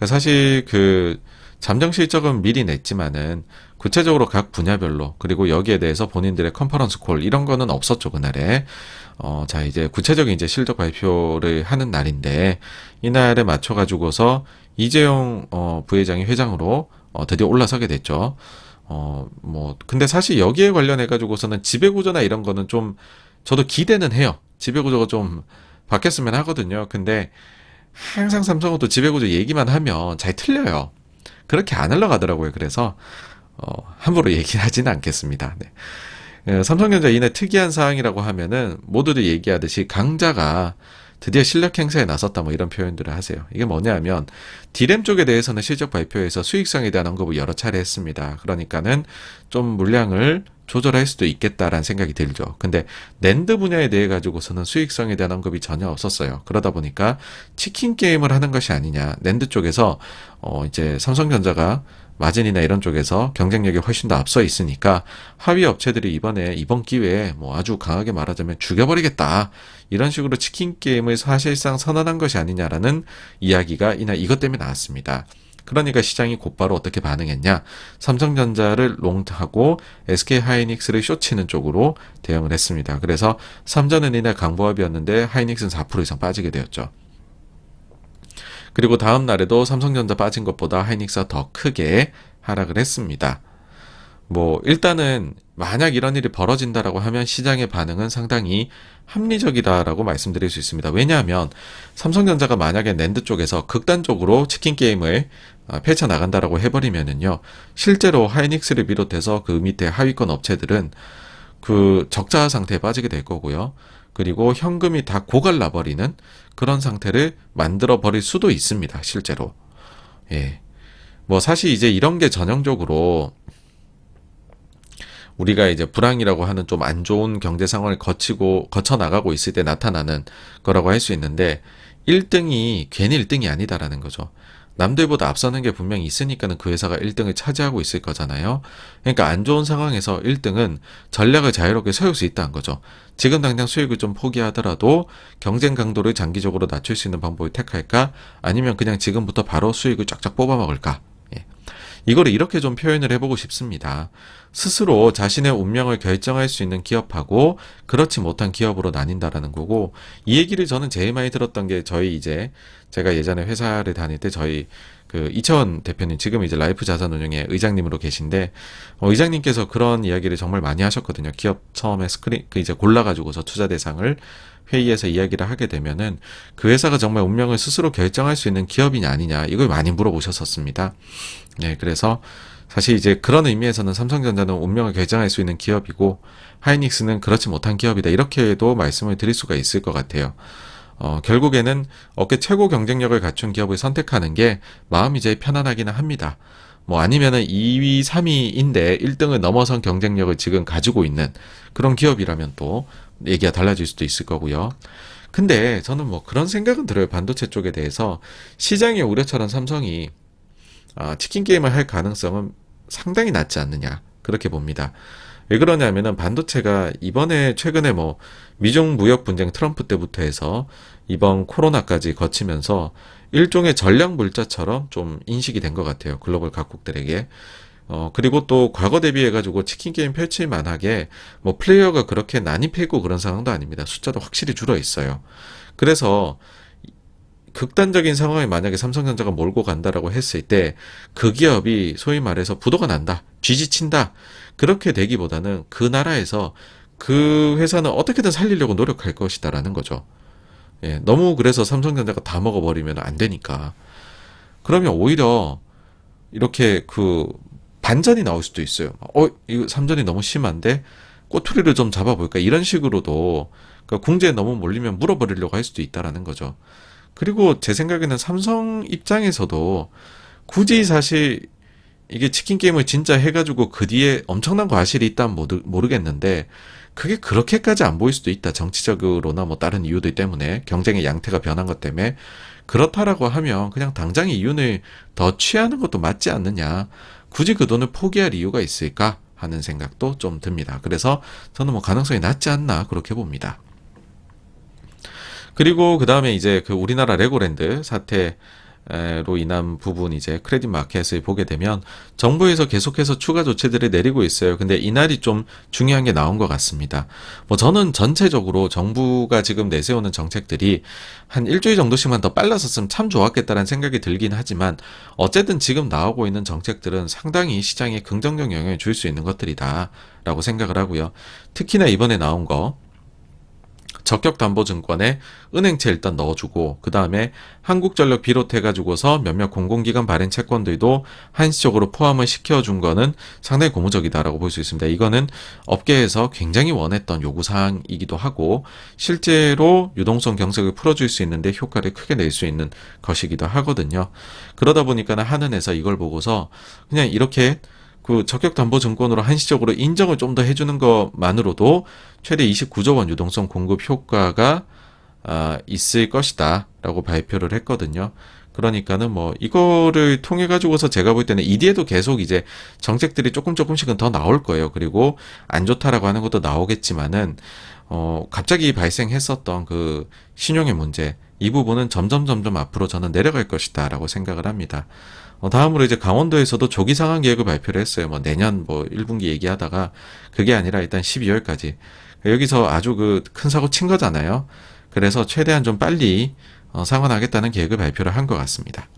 사실 그 잠정 실적은 미리 냈지만은 구체적으로 각 분야별로 그리고 여기에 대해서 본인들의 컨퍼런스 콜 이런 거는 없었죠 그날에. 자 이제 구체적인 이제 실적 발표를 하는 날인데 이날에 맞춰 가지고서 이재용 부회장이 회장으로 드디어 올라서게 됐죠. 근데 사실 여기에 관련해 가지고서는 지배구조나 이런 거는 좀 저도 기대는 해요. 지배구조가 좀 바뀌었으면 하거든요. 근데 항상 삼성은 지배구조 얘기만 하면 잘 틀려요. 그렇게 안 흘러가더라고요. 그래서 함부로 얘기하지는 않겠습니다. 네. 삼성전자 이내 특이한 사항이라고 하면은 모두들 얘기하듯이 강자가 드디어 실력 행사에 나섰다 뭐 이런 표현들을 하세요. 이게 뭐냐면 디램 쪽에 대해서는 실적 발표에서 수익성에 대한 언급을 여러 차례 했습니다. 그러니까는 좀 물량을 조절할 수도 있겠다라는 생각이 들죠. 근데 낸드 분야에 대해 가지고서는 수익성에 대한 언급이 전혀 없었어요. 그러다 보니까 치킨 게임을 하는 것이 아니냐. 낸드 쪽에서 이제 삼성전자가 마진이나 이런 쪽에서 경쟁력이 훨씬 더 앞서 있으니까 하위 업체들이 이번 기회에 뭐 아주 강하게 말하자면 죽여버리겠다. 이런 식으로 치킨 게임을 사실상 선언한 것이 아니냐라는 이야기가 이것 때문에 나왔습니다. 그러니까 시장이 곧바로 어떻게 반응했냐. 삼성전자를 롱하고 SK하이닉스를 숏치는 쪽으로 대응을 했습니다. 그래서 삼전은 이날 강보합이었는데 하이닉스는 4% 이상 빠지게 되었죠. 그리고 다음 날에도 삼성전자 빠진 것보다 하이닉스가 더 크게 하락을 했습니다. 일단은 만약 이런 일이 벌어진다라고 하면 시장의 반응은 상당히 합리적이다라고 말씀드릴 수 있습니다. 왜냐하면 삼성전자가 만약에 낸드 쪽에서 극단적으로 치킨 게임을 펼쳐나간다라고 해버리면은요, 실제로 하이닉스를 비롯해서 그 밑에 하위권 업체들은 그 적자 상태에 빠지게 될 거고요. 그리고 현금이 다 고갈나버리는 그런 상태를 만들어 버릴 수도 있습니다. 실제로. 예. 사실 이제 이런 게 전형적으로 우리가 이제 불황이라고 하는 좀 안 좋은 경제 상황을 거쳐 나가고 있을 때 나타나는 거라고 할 수 있는데 1등이 괜히 1등이 아니다라는 거죠. 남들보다 앞서는 게 분명히 있으니까는 그 회사가 1등을 차지하고 있을 거잖아요. 그러니까 안 좋은 상황에서 1등은 전략을 자유롭게 세울 수 있다는 거죠. 지금 당장 수익을 좀 포기하더라도 경쟁 강도를 장기적으로 낮출 수 있는 방법을 택할까? 아니면 그냥 지금부터 바로 수익을 쫙쫙 뽑아 먹을까? 예. 이거를 이렇게 좀 표현을 해보고 싶습니다. 스스로 자신의 운명을 결정할 수 있는 기업하고 그렇지 못한 기업으로 나뉜다라는 거고, 이 얘기를 저는 제일 많이 들었던 게 제가 예전에 회사를 다닐 때 저희 그 이채원 대표님, 지금 이제 라이프 자산운용의 의장님으로 계신데, 의장님께서 그런 이야기를 정말 많이 하셨거든요. 기업 처음에 이제 골라가지고서 투자 대상을 회의에서 이야기를 하게 되면은 그 회사가 정말 운명을 스스로 결정할 수 있는 기업이냐 아니냐, 이걸 많이 물어보셨었습니다. 네, 그래서 사실 이제 그런 의미에서는 삼성전자는 운명을 결정할 수 있는 기업이고 하이닉스는 그렇지 못한 기업이다, 이렇게도 말씀을 드릴 수가 있을 것 같아요. 결국에는 업계 최고 경쟁력을 갖춘 기업을 선택하는 게 마음이 제일 편안하기는 합니다. 뭐 아니면은 2위, 3위인데 1등을 넘어선 경쟁력을 지금 가지고 있는 그런 기업이라면 또 얘기가 달라질 수도 있을 거고요. 근데 저는 뭐 그런 생각은 들어요. 반도체 쪽에 대해서 시장의 우려처럼 삼성이 치킨 게임을 할 가능성은 상당히 낮지 않느냐, 그렇게 봅니다. 왜 그러냐면은 반도체가 이번에 최근에 뭐 미중 무역 분쟁 트럼프 때부터 해서 이번 코로나까지 거치면서 일종의 전략 물자처럼 좀 인식이 된 것 같아요. 글로벌 각국들에게. 그리고 또 과거 대비해가지고 치킨 게임 펼칠 만하게 뭐 플레이어가 그렇게 난입했고 그런 상황도 아닙니다. 숫자도 확실히 줄어 있어요. 그래서 극단적인 상황에 만약에 삼성전자가 몰고 간다라고 했을 때 그 기업이 소위 말해서 부도가 난다, 쥐지친다, 그렇게 되기보다는 그 나라에서 그 회사는 어떻게든 살리려고 노력할 것이다라는 거죠. 예, 너무 그래서 삼성전자가 다 먹어버리면 안 되니까. 그러면 오히려 이렇게 그 반전이 나올 수도 있어요. 이거 삼전이 너무 심한데 꼬투리를 좀 잡아볼까, 이런 식으로도 그러니까 궁지에 너무 몰리면 물어버리려고 할 수도 있다라는 거죠. 그리고 제 생각에는 삼성 입장에서도 굳이 사실 이게 치킨 게임을 진짜 해가지고 그 뒤에 엄청난 과실이 있다면 모르겠는데 그게 그렇게까지 안 보일 수도 있다. 정치적으로나 뭐 다른 이유들 때문에, 경쟁의 양태가 변한 것 때문에. 그렇다라고 하면 그냥 당장 이윤을 더 취하는 것도 맞지 않느냐. 굳이 그 돈을 포기할 이유가 있을까 하는 생각도 좀 듭니다. 그래서 저는 뭐 가능성이 낮지 않나, 그렇게 봅니다. 그리고 그 다음에 이제 그 우리나라 레고랜드 사태로 인한 부분, 이제 크레딧 마켓을 보게 되면 정부에서 계속해서 추가 조치들을 내리고 있어요. 근데 이날이 좀 중요한 게 나온 것 같습니다. 뭐 저는 전체적으로 정부가 지금 내세우는 정책들이 한 일주일 정도씩만 더 빨라졌으면 참 좋았겠다라는 생각이 들긴 하지만, 어쨌든 지금 나오고 있는 정책들은 상당히 시장에 긍정적 영향을 줄 수 있는 것들이다 라고 생각을 하고요. 특히나 이번에 나온 거, 적격담보증권에 은행채 일단 넣어주고, 그 다음에 한국전력 비롯해가지고서 몇몇 공공기관 발행 채권들도 한시적으로 포함을 시켜준 거는 상당히 고무적이다라고 볼 수 있습니다. 이거는 업계에서 굉장히 원했던 요구사항이기도 하고, 실제로 유동성 경색을 풀어줄 수 있는데 효과를 크게 낼 수 있는 것이기도 하거든요. 그러다 보니까 한은에서 이걸 보고서 그냥 이렇게 그 적격담보증권으로 한시적으로 인정을 좀 더 해주는 것만으로도 최대 29조 원 유동성 공급 효과가 있을 것이다 라고 발표를 했거든요. 그러니까는 뭐 이거를 통해 가지고서 제가 볼 때는 이 뒤에도 계속 이제 정책들이 조금씩은 더 나올 거예요. 그리고 안 좋다라고 하는 것도 나오겠지만은 갑자기 발생했었던 그 신용의 문제, 이 부분은 점점 앞으로 저는 내려갈 것이다 라고 생각을 합니다. 다음으로 이제 강원도에서도 조기 상황 계획을 발표를 했어요. 뭐 내년 뭐 1분기 얘기하다가 그게 아니라 일단 12월까지. 여기서 아주 그 큰 사고 친 거잖아요. 그래서 최대한 좀 빨리 상환하겠다는 계획을 발표를 한 것 같습니다.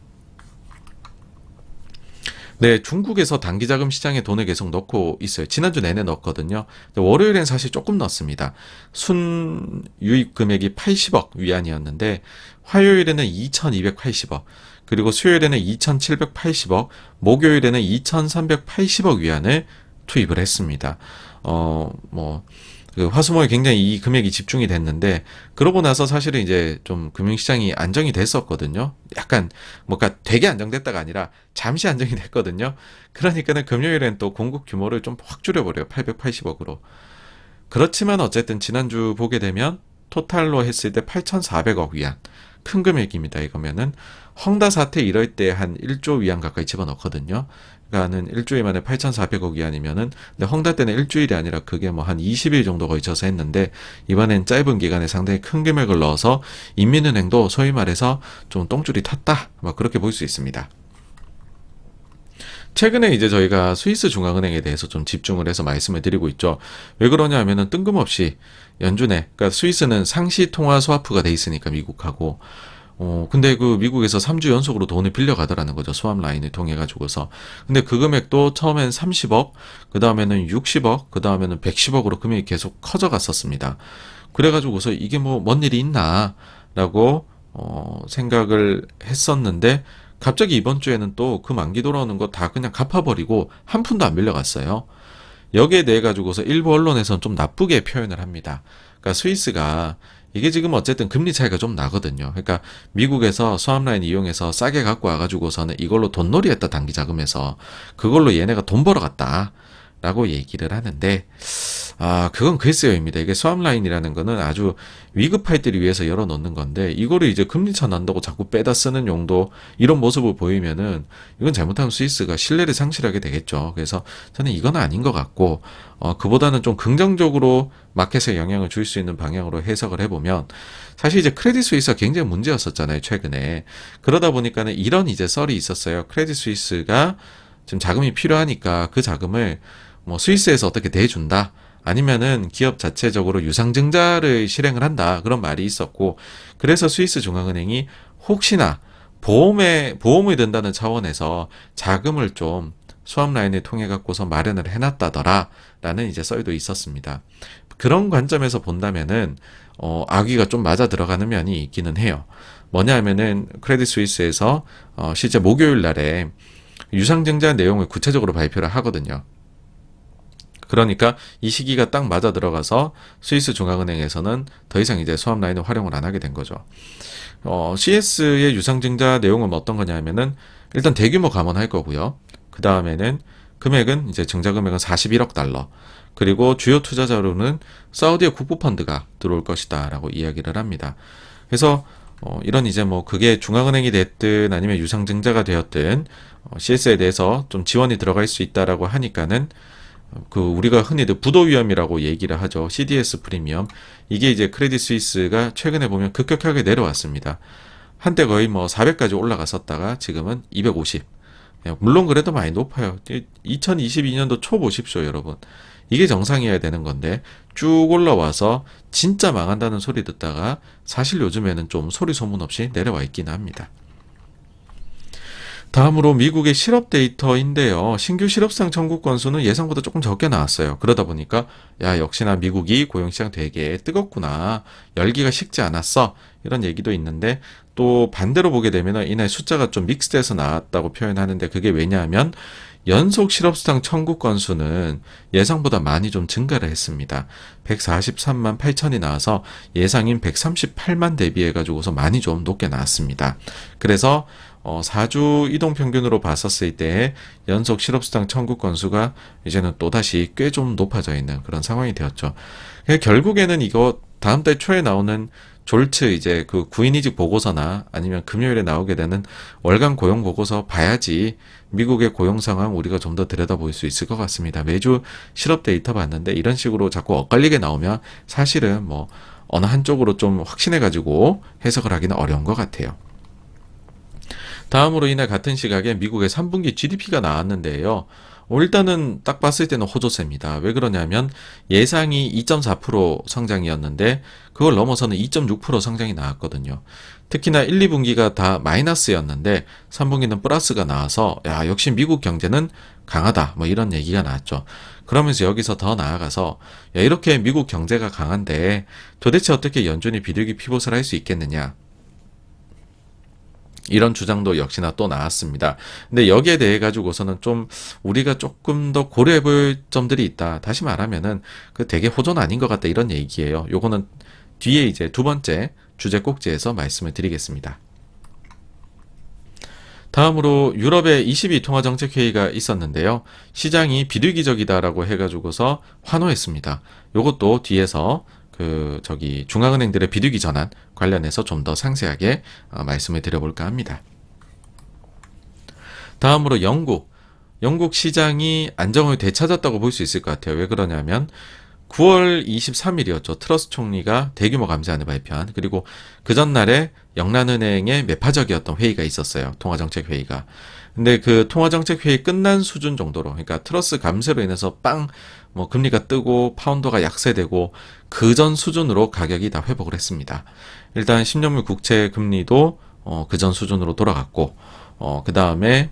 네, 중국에서 단기자금 시장에 돈을 계속 넣고 있어요. 지난주 내내 넣었거든요. 월요일엔 사실 조금 넣었습니다. 순 유입 금액이 80억 위안이었는데 화요일에는 2280억, 그리고 수요일에는 2780억, 목요일에는 2380억 위안을 투입을 했습니다. 그 화수목에 굉장히 이 금액이 집중이 됐는데, 그러고 나서 사실은 이제 좀 금융시장이 안정이 됐었거든요. 약간 뭔가 되게 안정됐다가 아니라 잠시 안정이 됐거든요. 그러니까는 금요일엔 또 공급 규모를 좀 확 줄여버려요. 880억으로. 그렇지만 어쨌든 지난주 보게 되면 토탈로 했을 때 8,400억 위안. 큰 금액입니다. 이거면은 헝다 사태 이럴 때 한 1조 위안 가까이 집어넣거든요. 그러니까는 일주일 만에 8,400억 위안이면은, 근데 헝다 때는 일주일이 아니라 그게 뭐 한 20일 정도 걸쳐서 했는데, 이번엔 짧은 기간에 상당히 큰 금액을 넣어서 인민은행도 소위 말해서 좀 똥줄이 탔다, 뭐 그렇게 볼 수 있습니다. 최근에 이제 저희가 스위스 중앙은행에 대해서 좀 집중을 해서 말씀을 드리고 있죠. 왜 그러냐 하면은 뜬금없이 연준에, 그러니까 스위스는 상시 통화 스와프가 돼 있으니까 미국하고, 근데 그 미국에서 3주 연속으로 돈을 빌려가더라는 거죠. 스왑 라인을 통해 가지고서. 근데 그 금액도 처음엔 30억, 그 다음에는 60억, 그 다음에는 110억으로 금액이 계속 커져 갔었습니다. 그래가지고서 이게 뭐 뭔 일이 있나 라고 생각을 했었는데, 갑자기 이번 주에는 또 그 만기 돌아오는 거 다 그냥 갚아버리고 한 푼도 안 빌려갔어요. 여기에 대해 가지고서 일부 언론에서는 좀 나쁘게 표현을 합니다. 그러니까 스위스가 이게 지금 어쨌든 금리 차이가 좀 나거든요. 그러니까 미국에서 스왑라인 이용해서 싸게 갖고 와가지고서는 이걸로 돈놀이 했다, 단기 자금에서. 그걸로 얘네가 돈 벌어갔다 라고 얘기를 하는데, 그건 글쎄요입니다. 이게 스왑라인이라는 거는 아주 위급할 때를 위해서 열어놓는 건데, 이거를 이제 금리차 난다고 자꾸 빼다 쓰는 용도, 이런 모습을 보이면은 이건 잘못하면 스위스가 신뢰를 상실하게 되겠죠. 그래서 저는 이건 아닌 것 같고, 그보다는 좀 긍정적으로 마켓에 영향을 줄 수 있는 방향으로 해석을 해보면, 사실 이제 크레딧 스위스가 굉장히 문제였었잖아요, 최근에. 그러다 보니까는 이런 이제 썰이 있었어요. 크레딧 스위스가 지금 자금이 필요하니까 그 자금을 뭐 스위스에서 어떻게 대준다, 아니면은 기업 자체적으로 유상증자를 실행을 한다, 그런 말이 있었고, 그래서 스위스 중앙은행이 혹시나 보험을 든다는 차원에서 자금을 좀 수압 라인을 통해 갖고서 마련을 해놨다더라 라는 이제 썰도 있었습니다. 그런 관점에서 본다면은 악의가 좀 맞아 들어가는 면이 있기는 해요. 뭐냐 하면은 크레딧 스위스에서 실제 목요일 날에 유상증자 내용을 구체적으로 발표를 하거든요. 그러니까 이 시기가 딱 맞아 들어가서 스위스 중앙은행에서는 더 이상 이제 수압 라인을 활용을 안 하게 된 거죠. CS의 유상증자 내용은 어떤 거냐 하면은 일단 대규모 감원할 거고요. 그 다음에는 금액은 이제 증자 금액은 41억 달러. 그리고 주요 투자자로는 사우디의 국부펀드가 들어올 것이다 라고 이야기를 합니다. 그래서 이런 이제 뭐 그게 중앙은행이 됐든 아니면 유상증자가 되었든 CS에 대해서 좀 지원이 들어갈 수 있다라고 하니까는 그 우리가 흔히들 부도 위험이라고 얘기를 하죠. CDS 프리미엄. 이게 이제 크레딧 스위스가 최근에 보면 급격하게 내려왔습니다. 한때 거의 뭐 400까지 올라갔었다가 지금은 250. 물론 그래도 많이 높아요. 2022년도 초 보십시오, 여러분. 이게 정상이어야 되는 건데 쭉 올라와서 진짜 망한다는 소리 듣다가 사실 요즘에는 좀 소리 소문 없이 내려와 있긴 합니다. 다음으로 미국의 실업 데이터인데요. 신규 실업상 청구 건수는 예상보다 조금 적게 나왔어요. 그러다 보니까 역시나 미국이 고용시장 되게 뜨겁구나, 열기가 식지 않았어, 이런 얘기도 있는데, 또 반대로 보게 되면 이날 숫자가 좀 믹스돼서 나왔다고 표현하는데, 그게 왜냐하면 연속 실업수당 청구 건수는 예상보다 많이 좀 증가를 했습니다. 143만 8천이 나와서 예상인 138만 대비해가지고서 많이 좀 높게 나왔습니다. 그래서 4주 이동평균으로 봤었을 때 연속 실업수당 청구 건수가 이제는 또다시 꽤 좀 높아져 있는 그런 상황이 되었죠. 결국에는 이거 다음 달 초에 나오는 졸츠 이제 그 구인이직 보고서나 아니면 금요일에 나오게 되는 월간 고용 보고서 봐야지 미국의 고용 상황 우리가 좀 더 들여다볼 수 있을 것 같습니다. 매주 실업 데이터 봤는데 이런 식으로 자꾸 엇갈리게 나오면 사실은 뭐 어느 한쪽으로 좀 확신해가지고 해석을 하기는 어려운 것 같아요. 다음으로 이날 같은 시각에 미국의 3분기 GDP가 나왔는데요. 일단은 딱 봤을 때는 호조세입니다. 왜 그러냐면 예상이 2.4% 성장이었는데 그걸 넘어서는 2.6% 성장이 나왔거든요. 특히나 1, 2분기가 다 마이너스였는데 3분기는 플러스가 나와서 역시 미국 경제는 강하다, 뭐 이런 얘기가 나왔죠. 그러면서 여기서 더 나아가서 이렇게 미국 경제가 강한데 도대체 어떻게 연준이 비둘기 피봇을 할 수 있겠느냐, 이런 주장도 역시나 또 나왔습니다. 근데 여기에 대해 가지고서는 좀 우리가 조금 더 고려해 볼 점들이 있다. 다시 말하면은 그 되게 호전 아닌 것 같다, 이런 얘기예요. 요거는 뒤에 이제 두 번째 주제 꼭지에서 말씀을 드리겠습니다. 다음으로 유럽의 22 통화정책회의가 있었는데요. 시장이 비둘기적이다라고 해가지고서 환호했습니다. 요것도 뒤에서 중앙은행들의 비둘기 전환 관련해서 좀 더 상세하게 말씀을 드려볼까 합니다. 다음으로 영국 시장이 안정을 되찾았다고 볼 수 있을 것 같아요. 왜 그러냐면 9월 23일이었죠. 트러스 총리가 대규모 감세안을 발표한, 그리고 그 전날에 영란은행의 매파적이었던 회의가 있었어요. 통화정책 회의가. 근데 그 통화정책회의 끝난 수준 정도로, 그러니까 트러스 감세로 인해서 뭐 금리가 뜨고 파운드가 약세되고 그 전 수준으로 가격이 다 회복을 했습니다. 일단 10년물 국채 금리도 그 전 수준으로 돌아갔고, 그 다음에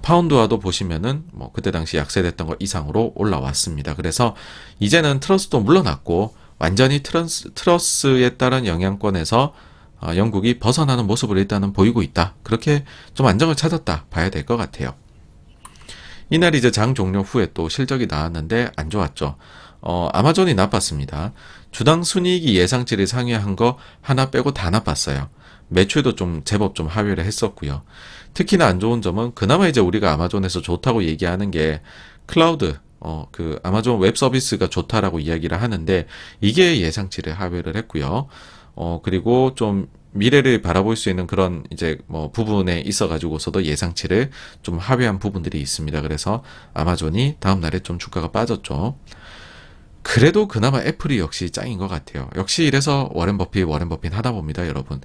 파운드와도 보시면은 뭐 그때 당시 약세됐던 것 이상으로 올라왔습니다. 그래서 이제는 트러스도 물러났고 완전히 트러스에 따른 영향권에서 영국이 벗어나는 모습을 일단은 보이고 있다. 그렇게 좀 안정을 찾았다 봐야 될 것 같아요. 이날 이제 장 종료 후에 또 실적이 나왔는데 안 좋았죠. 아마존이 나빴습니다. 주당 순이익이 예상치를 상회한 거 하나 빼고 다 나빴어요. 매출도 좀 제법 좀 하회를 했었고요. 특히나 안 좋은 점은 그나마 이제 우리가 아마존에서 좋다고 얘기하는 게 클라우드, 그 아마존 웹 서비스가 좋다라고 이야기를 하는데 이게 예상치를 하회를 했고요. 그리고 좀 미래를 바라볼 수 있는 그런 이제 뭐 부분에 있어 가지고서도 예상치를 좀 하회한 부분들이 있습니다. 그래서 아마존이 다음 날에 좀 주가가 빠졌죠. 그래도 그나마 애플이 역시 짱인 것 같아요. 역시 이래서 워렌 버핏 하다 봅니다, 여러분.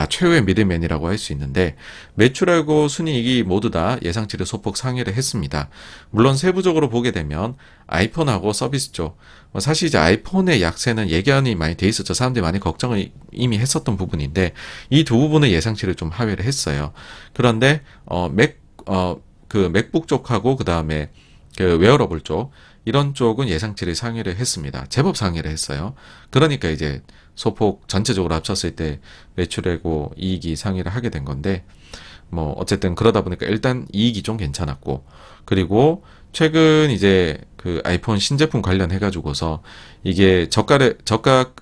최후의 미들맨이라고 할 수 있는데 매출하고 순이익이 모두 다 예상치를 소폭 상회를 했습니다. 물론 세부적으로 보게 되면 아이폰하고 서비스 쪽, 사실 이제 아이폰의 약세는 예견이 많이 돼 있었죠. 사람들이 많이 걱정을 이미 했었던 부분인데 이 두 부분은 예상치를 좀 하회를 했어요. 그런데 그 맥북 쪽하고 그 다음에 그 웨어러블 쪽 이런 쪽은 예상치를 상회를 했습니다. 제법 상회를 했어요. 그러니까 이제 소폭 전체적으로 합쳤을 때 매출하고 이익이 상회를 하게 된 건데 뭐 어쨌든 그러다 보니까 일단 이익이 좀 괜찮았고 그리고 최근 이제 그 아이폰 신제품 관련해 가지고서 이게 저가하고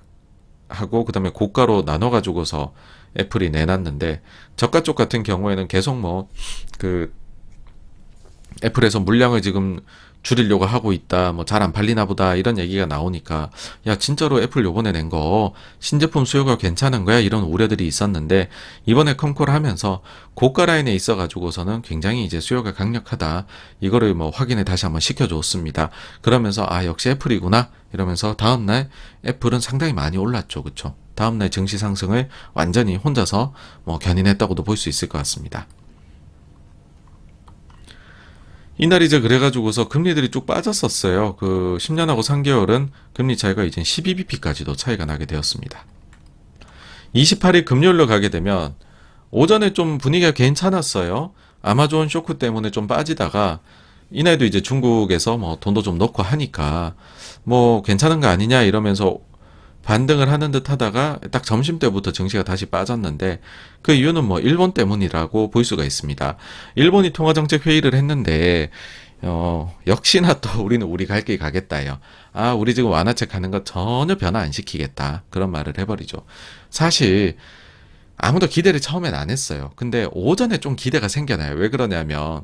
그다음에 고가로 나눠 가지고서 애플이 내놨는데 저가 쪽 같은 경우에는 계속 뭐 그 애플에서 물량을 지금 줄이려고 하고 있다, 뭐 잘 안 팔리나 보다 이런 얘기가 나오니까 야 진짜로 애플 요번에 낸 거 신제품 수요가 괜찮은 거야 이런 우려들이 있었는데 이번에 컴콜 하면서 고가 라인에 있어 가지고서는 굉장히 이제 수요가 강력하다 이거를 뭐 확인을 다시 한번 시켜줬습니다. 그러면서 역시 애플이구나 이러면서 다음날 애플은 상당히 많이 올랐죠. 그쵸? 다음날 증시 상승을 완전히 혼자서 뭐 견인했다고도 볼 수 있을 것 같습니다. 이날 이제 그래가지고서 금리들이 쭉 빠졌었어요. 그 10년하고 3개월은 금리 차이가 이제 12bp까지도 차이가 나게 되었습니다. 28일 금요일로 가게 되면 오전에 좀 분위기가 괜찮았어요. 아마존 쇼크 때문에 좀 빠지다가 이날도 이제 중국에서 뭐 돈도 좀 넣고 하니까 뭐 괜찮은 거 아니냐 이러면서 반등을 하는 듯 하다가 딱 점심때부터 증시가 다시 빠졌는데 그 이유는 뭐 일본 때문이라고 볼 수가 있습니다. 일본이 통화정책 회의를 했는데 역시나 또 우리는 우리 갈 길 가겠다요. 우리 지금 완화책 하는 거 전혀 변화 안 시키겠다. 그런 말을 해버리죠. 사실 아무도 기대를 처음엔 안 했어요. 근데 오전에 좀 기대가 생겨나요. 왜 그러냐면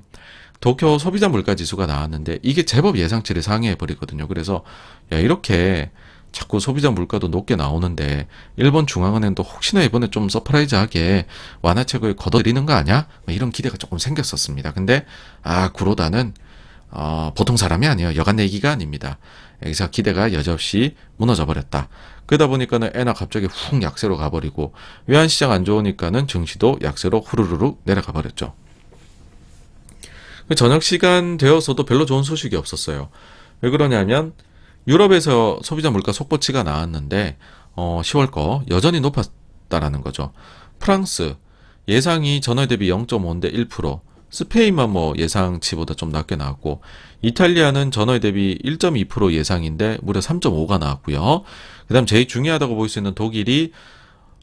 도쿄 소비자 물가 지수가 나왔는데 이게 제법 예상치를 상회해버리거든요. 그래서 야 이렇게 자꾸 소비자 물가도 높게 나오는데 일본 중앙은행도 혹시나 이번에 좀 서프라이즈하게 완화책을 걷어들이는 거 아니야? 이런 기대가 조금 생겼었습니다. 근데 구로다는 보통 사람이 아니에요. 여간 내기가 아닙니다. 여기서 기대가 여지없이 무너져 버렸다. 그러다 보니까는 애나 갑자기 훅 약세로 가버리고 외환시장 안 좋으니까는 증시도 약세로 후루루루 내려가 버렸죠. 저녁 시간 되어서도 별로 좋은 소식이 없었어요. 왜 그러냐면 유럽에서 소비자 물가 속보치가 나왔는데 10월 거 여전히 높았다라는 거죠. 프랑스 예상이 전월 대비 0.5인데 1%, 스페인만 뭐 예상치보다 좀 낮게 나왔고 이탈리아는 전월 대비 1.2% 예상인데 무려 3.5가 나왔고요. 그 다음 제일 중요하다고 볼 수 있는 독일이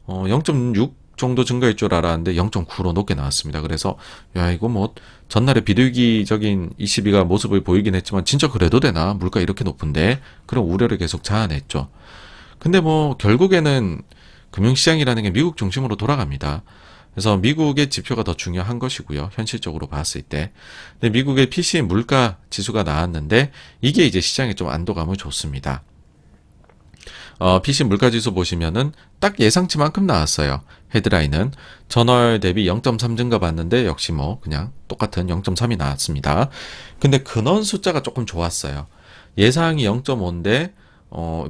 0.6 정도 증가할 줄 알았는데 0.9로 높게 나왔습니다. 그래서 야 이거 뭐 전날에 비둘기적인 ECB가 모습을 보이긴 했지만 진짜 그래도 되나? 물가 이렇게 높은데? 그런 우려를 계속 자아냈죠. 근데 뭐 결국에는 금융시장이라는 게 미국 중심으로 돌아갑니다. 그래서 미국의 지표가 더 중요한 것이고요. 현실적으로 봤을 때. 근데 미국의 PCE 물가 지수가 나왔는데 이게 이제 시장에 좀 안도감을 줬습니다. PC 물가지수 보시면은 딱 예상치만큼 나왔어요. 헤드라인은 전월 대비 0.3 증가 봤는데 역시 뭐 그냥 똑같은 0.3이 나왔습니다. 근데 근원 숫자가 조금 좋았어요. 예상이 0.5인데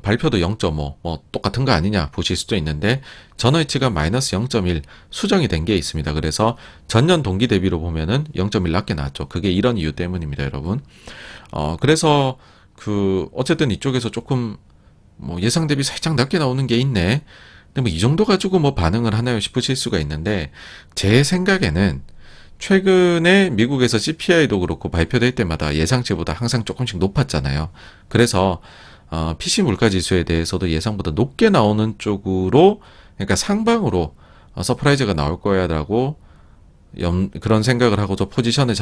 발표도 0.5, 뭐 똑같은 거 아니냐 보실 수도 있는데 전월치가 마이너스 0.1 수정이 된 게 있습니다. 그래서 전년 동기 대비로 보면은 0.1 낮게 나왔죠. 그게 이런 이유 때문입니다, 여러분. 그래서 어쨌든 이쪽에서 조금 뭐 예상 대비 살짝 낮게 나오는 게 있네. 근데 뭐 이 정도 가지고 뭐 반응을 하나요 싶으실 수가 있는데 제 생각에는 최근에 미국에서 CPI도 그렇고 발표될 때마다 예상치보다 항상 조금씩 높았잖아요. 그래서 PC 물가지수에 대해서도 예상보다 높게 나오는 쪽으로, 그러니까 상방으로 서프라이즈가 나올 거야라고 그런 생각을 하고서 포지션을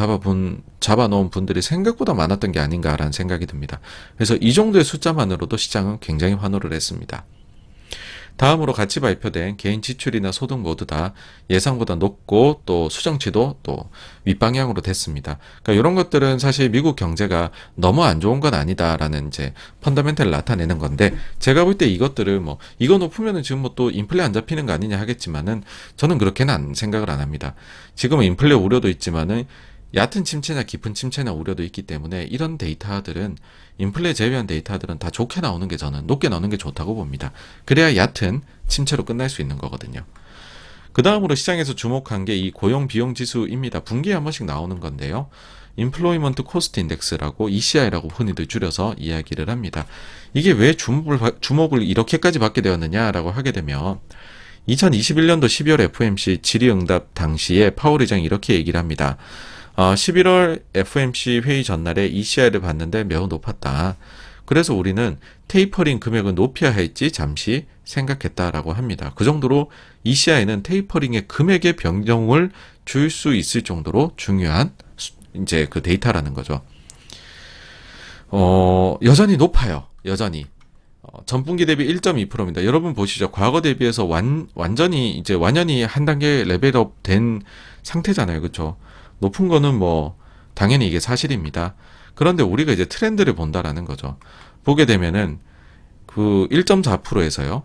잡아놓은 분들이 생각보다 많았던 게 아닌가라는 생각이 듭니다. 그래서 이 정도의 숫자만으로도 시장은 굉장히 환호를 했습니다. 다음으로 같이 발표된 개인 지출이나 소득 모두 다 예상보다 높고 또 수정치도 또 윗방향으로 됐습니다. 그러니까 이런 것들은 사실 미국 경제가 너무 안 좋은 건 아니다라는 이제 펀더멘탈을 나타내는 건데, 제가 볼 때 이것들을 뭐 이거 높으면은 지금 뭐 또 인플레 안 잡히는 거 아니냐 하겠지만은 저는 그렇게는 생각을 안 합니다. 지금은 인플레 우려도 있지만은 얕은 침체나 깊은 침체나 우려도 있기 때문에 이런 데이터들은, 인플레 제외한 데이터들은 다 좋게 나오는 게, 저는 높게 나오는 게 좋다고 봅니다. 그래야 얕은 침체로 끝날 수 있는 거거든요. 그 다음으로 시장에서 주목한 게 이 고용 비용 지수입니다. 분기에 한 번씩 나오는 건데요. Employment Cost Index라고 ECI라고 흔히들 줄여서 이야기를 합니다. 이게 왜 주목을 이렇게까지 받게 되었느냐라고 하게 되면 2021년도 12월 FOMC 질의응답 당시에 파월 의장이 이렇게 얘기를 합니다. 11월 FOMC 회의 전날에 ECI를 봤는데 매우 높았다. 그래서 우리는 테이퍼링 금액을 높여야 할지 잠시 생각했다라고 합니다. 그 정도로 ECI는 테이퍼링의 금액의 변동을 줄 수 있을 정도로 중요한 이제 그 데이터라는 거죠. 여전히 높아요. 여전히. 전분기 대비 1.2%입니다. 여러분 보시죠. 과거 대비해서 완전히 이제 완연히 한 단계 레벨업 된 상태잖아요. 그렇죠? 높은 거는 뭐 당연히 이게 사실입니다. 그런데 우리가 이제 트렌드를 본다라는 거죠. 보게 되면은 그 1.4%에서요.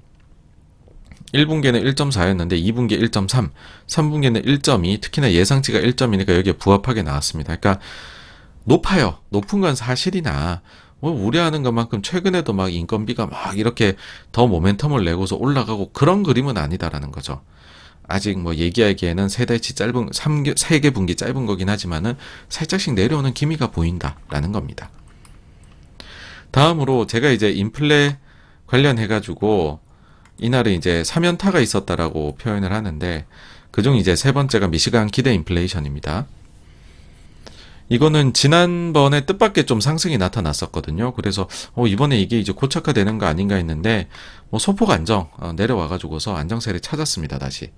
1분기에는 1.4였는데 2분기에 1.3, 3분기에는 1.2, 특히나 예상치가 1.2니까 여기에 부합하게 나왔습니다. 그러니까 높아요. 높은 건 사실이나 뭐 우려하는 것만큼 최근에도 막 인건비가 막 이렇게 더 모멘텀을 내고서 올라가고 그런 그림은 아니다라는 거죠. 아직 뭐 얘기하기에는 세 개 분기 짧은 거긴 하지만은 살짝씩 내려오는 기미가 보인다라는 겁니다. 다음으로 제가 이제 인플레 관련해가지고 이날은 이제 3연타가 있었다라고 표현을 하는데, 그중 이제 세 번째가 미시간 기대 인플레이션입니다. 이거는 지난번에 뜻밖의 좀 상승이 나타났었거든요. 그래서 이번에 이게 이제 고착화되는 거 아닌가 했는데 뭐 소폭 안정 내려와가지고서 안정세를 찾았습니다. 다시.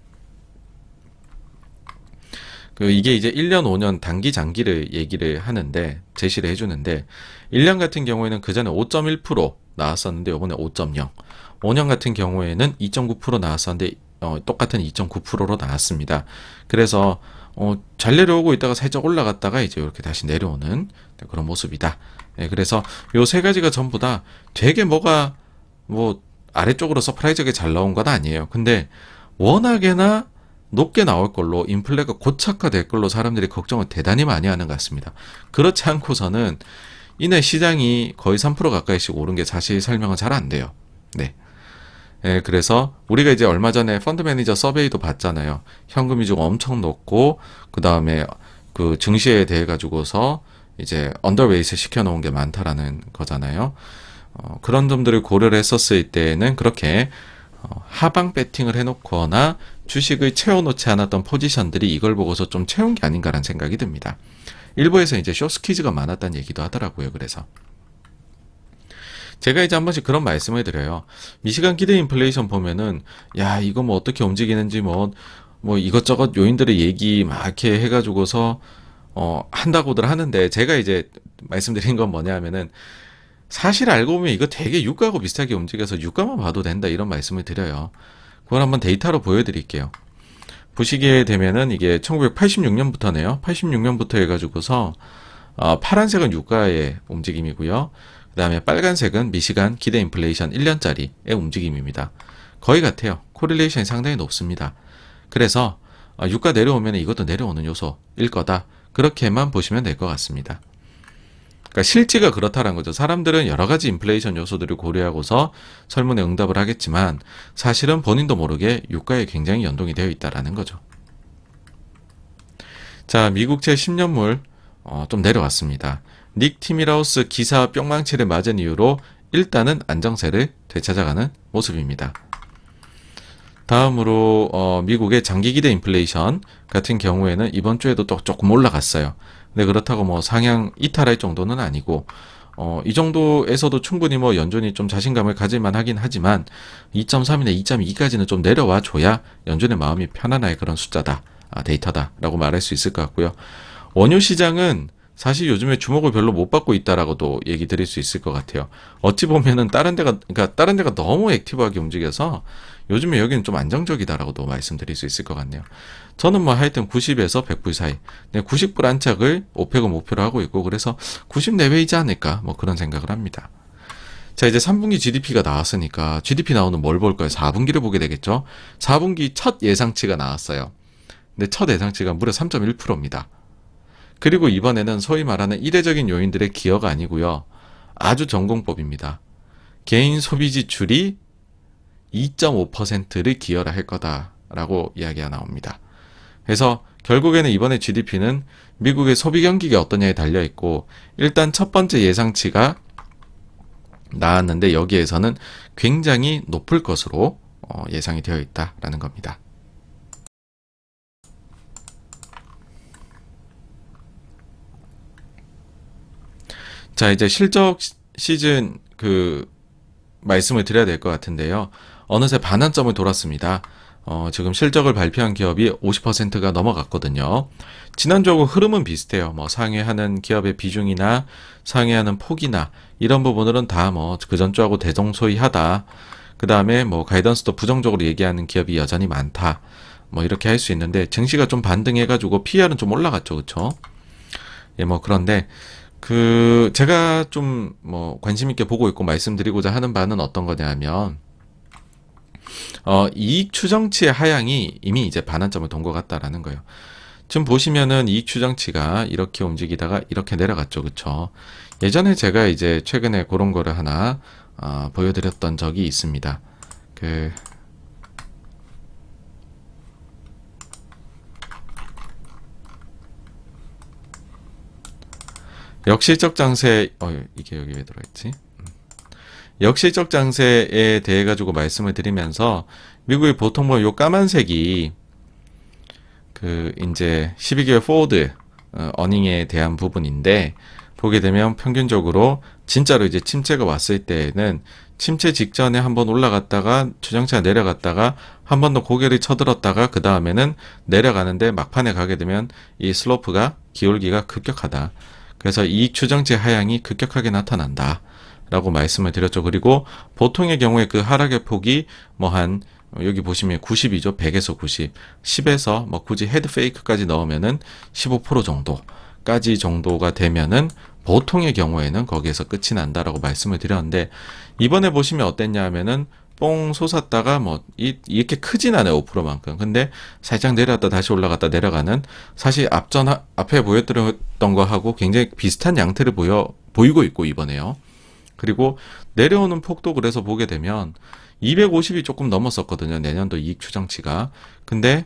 이게 이제 1년, 5년 단기, 장기를 얘기를 하는데, 제시를 해주는데, 1년 같은 경우에는 그 전에 5.1% 나왔었는데, 요번에 5.0. 5년 같은 경우에는 2.9% 나왔었는데, 똑같은 2.9%로 나왔습니다. 그래서, 잘 내려오고 있다가 살짝 올라갔다가 이제 이렇게 다시 내려오는 그런 모습이다. 예, 그래서 요 세 가지가 전부 다 되게 뭐가, 아래쪽으로 서프라이즈하게 잘 나온 건 아니에요. 근데, 워낙에나 높게 나올 걸로, 인플레가 고착화될 걸로 사람들이 걱정을 대단히 많이 하는 것 같습니다. 그렇지 않고서는 이내 시장이 거의 3% 가까이씩 오른 게 사실 설명은 잘 안 돼요. 네. 예, 그래서 우리가 이제 얼마 전에 펀드 매니저 서베이도 봤잖아요. 현금 위주가 엄청 높고, 그 다음에 그 증시에 대해 가지고서 이제 언더웨이트 시켜놓은 게 많다라는 거잖아요. 그런 점들을 고려를 했었을 때는 그렇게 하방 배팅을 해놓거나 주식을 채워놓지 않았던 포지션들이 이걸 보고서 좀 채운 게 아닌가라는 생각이 듭니다. 일부에서 이제 숏스퀴즈가 많았다는 얘기도 하더라고요. 그래서 제가 이제 한 번씩 그런 말씀을 드려요. 미시간 기대 인플레이션 보면은 야 이거 뭐 어떻게 움직이는지 뭐 이것저것 요인들의 얘기 막 이렇게 해가지고서 한다고들 하는데, 제가 이제 말씀드린 건 뭐냐 하면은 사실 알고 보면 이거 되게 유가하고 비슷하게 움직여서 유가만 봐도 된다 이런 말씀을 드려요. 그걸 한번 데이터로 보여드릴게요. 보시게 되면은 이게 1986년부터네요. 86년부터 해가지고서 파란색은 유가의 움직임이고요. 그 다음에 빨간색은 미시간 기대 인플레이션 1년짜리의 움직임입니다. 거의 같아요. 코릴레이션이 상당히 높습니다. 그래서 유가 내려오면 이것도 내려오는 요소일 거다. 그렇게만 보시면 될 것 같습니다. 그러니까 실제가 그렇다는 거죠. 사람들은 여러 가지 인플레이션 요소들을 고려하고서 설문에 응답을 하겠지만 사실은 본인도 모르게 유가에 굉장히 연동이 되어 있다라는 거죠. 자, 미국채 10년물 좀 내려왔습니다. 닉 티밀하우스 기사 뿅망치를 맞은 이유로 일단은 안정세를 되찾아가는 모습입니다. 다음으로 미국의 장기 기대 인플레이션 같은 경우에는 이번 주에도 또 조금 올라갔어요. 근데 그렇다고 뭐 상향 이탈할 정도는 아니고 이 정도에서도 충분히 뭐 연준이 좀 자신감을 가질만 하긴 하지만 2.3이나 2.2까지는 좀 내려와 줘야 연준의 마음이 편안할 그런 숫자다, 데이터다라고 말할 수 있을 것 같고요. 원유 시장은 사실 요즘에 주목을 별로 못 받고 있다라고도 얘기 드릴 수 있을 것 같아요. 어찌 보면은 다른 데가 너무 액티브하게 움직여서 요즘에 여기는 좀 안정적이다라고도 말씀드릴 수 있을 것 같네요. 저는 뭐 하여튼 90에서 100불 사이, 90불 안착을 오펙은 목표로 하고 있고, 그래서 90 내외이지 않을까 뭐 그런 생각을 합니다. 자, 이제 3분기 GDP가 나왔으니까 GDP 나오는 뭘 볼까요? 4분기를 보게 되겠죠. 4분기 첫 예상치가 나왔어요. 근데 첫 예상치가 무려 3.1%입니다. 그리고 이번에는 소위 말하는 이례적인 요인들의 기여가 아니고요. 아주 전공법입니다. 개인 소비 지출이 2.5%를 기여를 할 거다라고 이야기가 나옵니다. 그래서 결국에는 이번에 GDP는 미국의 소비 경기가 어떠냐에 달려있고, 일단 첫 번째 예상치가 나왔는데 여기에서는 굉장히 높을 것으로 예상이 되어 있다라는 겁니다. 자, 이제 실적 시즌 말씀을 드려야 될 것 같은데요. 어느새 반환점을 돌았습니다. 지금 실적을 발표한 기업이 50%가 넘어갔거든요. 지난주하고 흐름은 비슷해요. 뭐 상회하는 기업의 비중이나 상회하는 폭이나 이런 부분들은 다 뭐 그전주하고 대동소이하다. 그 다음에 뭐 가이던스도 부정적으로 얘기하는 기업이 여전히 많다. 뭐 이렇게 할 수 있는데 증시가 좀 반등해가지고 PER은 좀 올라갔죠, 그렇죠? 예, 뭐 그런데 제가 좀 뭐 관심 있게 보고 있고 말씀드리고자 하는 바는 어떤 거냐면, 이익 추정치의 하향이 이미 이제 반환점을 돈 것 같다라는 거예요. 지금 보시면은 이익 추정치가 이렇게 움직이다가 이렇게 내려갔죠, 그쵸? 예전에 제가 이제 최근에 그런 거를 하나 보여드렸던 적이 있습니다. 역실적 장세, 이게 여기 왜 들어있지? 역실적 장세에 대해 가지고 말씀을 드리면서, 미국의 보통 뭐 요 까만색이 이제 12개월 포워드 어닝에 대한 부분인데, 보게 되면 평균적으로 진짜로 이제 침체가 왔을 때에는 침체 직전에 한번 올라갔다가 추정치가 내려갔다가 한 번 더 고개를 쳐들었다가 그 다음에는 내려가는데, 막판에 가게 되면 이 슬로프가 기울기가 급격하다. 그래서 이익 추정치 하향이 급격하게 나타난다 라고 말씀을 드렸죠. 그리고 보통의 경우에 그 하락의 폭이 뭐 여기 보시면 90이죠. 100에서 90, 10에서 뭐 굳이 헤드 페이크까지 넣으면은 15% 정도까지 정도가 되면은 보통의 경우에는 거기에서 끝이 난다라고 말씀을 드렸는데, 이번에 보시면 어땠냐 하면은 뽕 솟았다가 뭐 이렇게 크진 않아요, 5%만큼. 근데 살짝 내려갔다 다시 올라갔다 내려가는, 사실 앞에 보여드렸던 거하고 굉장히 비슷한 양태를 보이고 있고 이번에요. 그리고 내려오는 폭도 그래서 보게 되면 250이 조금 넘었었거든요, 내년도 이익 추정치가. 근데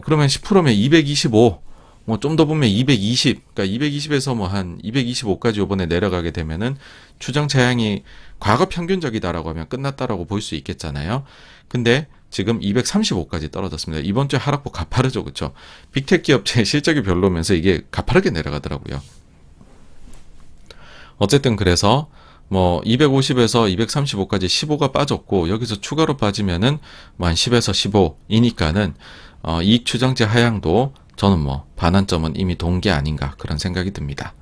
그러면 10%면 225, 뭐 좀 더 보면 220, 그러니까 220에서 뭐 한 225까지 이번에 내려가게 되면은 추정치 하향이 과거 평균적이다라고 하면 끝났다라고 볼 수 있겠잖아요. 근데 지금 235까지 떨어졌습니다. 이번 주에 하락폭 가파르죠, 그렇죠? 빅테크 기업체 실적이 별로면서 이게 가파르게 내려가더라고요. 어쨌든 그래서 뭐 250에서 235까지 15가 빠졌고, 여기서 추가로 빠지면은 뭐 한 10에서 15이니까는 이익 추정치 하향도 저는 뭐 반환점은 이미 돈 게 아닌가 그런 생각이 듭니다.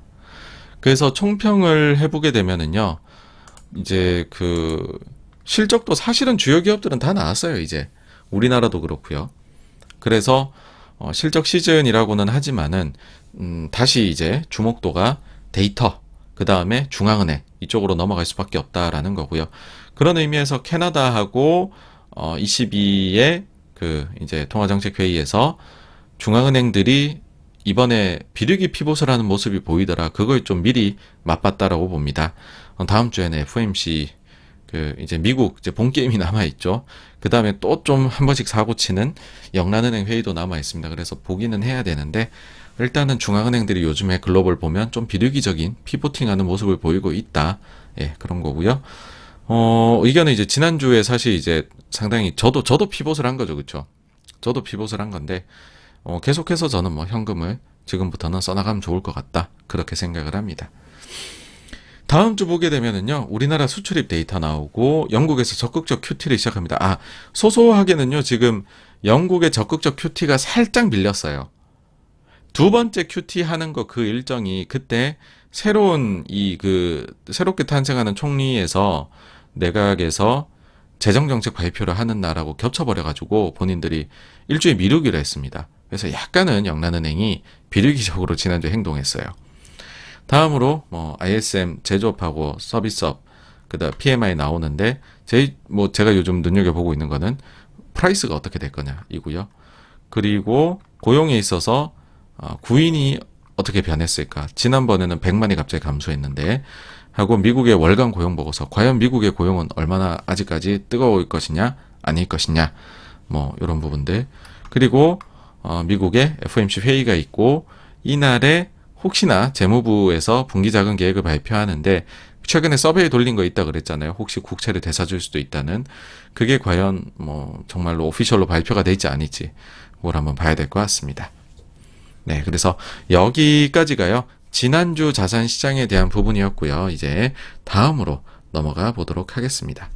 그래서 총평을 해보게 되면은요, 이제 실적도 사실은 주요 기업들은 다 나왔어요. 이제 우리나라도 그렇고요. 그래서 실적 시즌이라고는 하지만은 다시 이제 주목도가 데이터, 그 다음에 중앙은행 이쪽으로 넘어갈 수밖에 없다라는 거고요. 그런 의미에서 캐나다하고 ECB의 이제 통화정책회의에서 중앙은행들이 이번에 비둘기 피봇을 하는 모습이 보이더라. 그걸 좀 미리 맛봤다라고 봅니다. 다음 주에는 FOMC 이제 미국 이제 본 게임이 남아 있죠. 그 다음에 또 좀 한 번씩 사고 치는 영란은행 회의도 남아 있습니다. 그래서 보기는 해야 되는데 일단은 중앙은행들이 요즘에 글로벌 보면 좀 비둘기적인 피보팅하는 모습을 보이고 있다. 예, 그런 거고요. 의견은 이제 지난주에 사실 이제 상당히 저도 피봇을 한 거죠, 그렇죠? 저도 피봇을 한 건데 계속해서 저는 뭐 현금을 지금부터는 써나가면 좋을 것 같다. 그렇게 생각을 합니다. 다음 주 보게 되면은요, 우리나라 수출입 데이터 나오고 영국에서 적극적 QT를 시작합니다. 소소하게는요, 지금 영국의 적극적 QT가 살짝 밀렸어요. 두 번째 QT 하는 거 그 일정이 그때 새로운 새롭게 탄생하는 총리에서 내각에서 재정정책 발표를 하는 날하고 겹쳐버려가지고 본인들이 일주일 미루기로 했습니다. 그래서 약간은 영란은행이 비둘기적으로 지난주에 행동했어요. 다음으로 ISM 제조업하고 서비스업 그다음 PMI 나오는데 제가 요즘 눈여겨보고 있는 거는 프라이스가 어떻게 될 거냐이고요. 그리고 고용에 있어서 구인이 어떻게 변했을까? 지난번에는 100만이 갑자기 감소했는데 하고 미국의 월간 고용 보고서 과연 미국의 고용은 얼마나 아직까지 뜨거울 것이냐 아닐 것이냐 이런 부분들. 그리고 미국의 FOMC 회의가 있고 이날에 혹시나 재무부에서 분기자금 계획을 발표하는데 최근에 서베이 돌린 거 있다 그랬잖아요. 혹시 국채를 되사줄 수도 있다는. 그게 과연 정말로 오피셜로 발표가 될지 아닐지 그걸 한번 봐야 될 것 같습니다. 네, 그래서 여기까지가요. 지난주 자산 시장에 대한 부분이었고요. 이제 다음으로 넘어가 보도록 하겠습니다.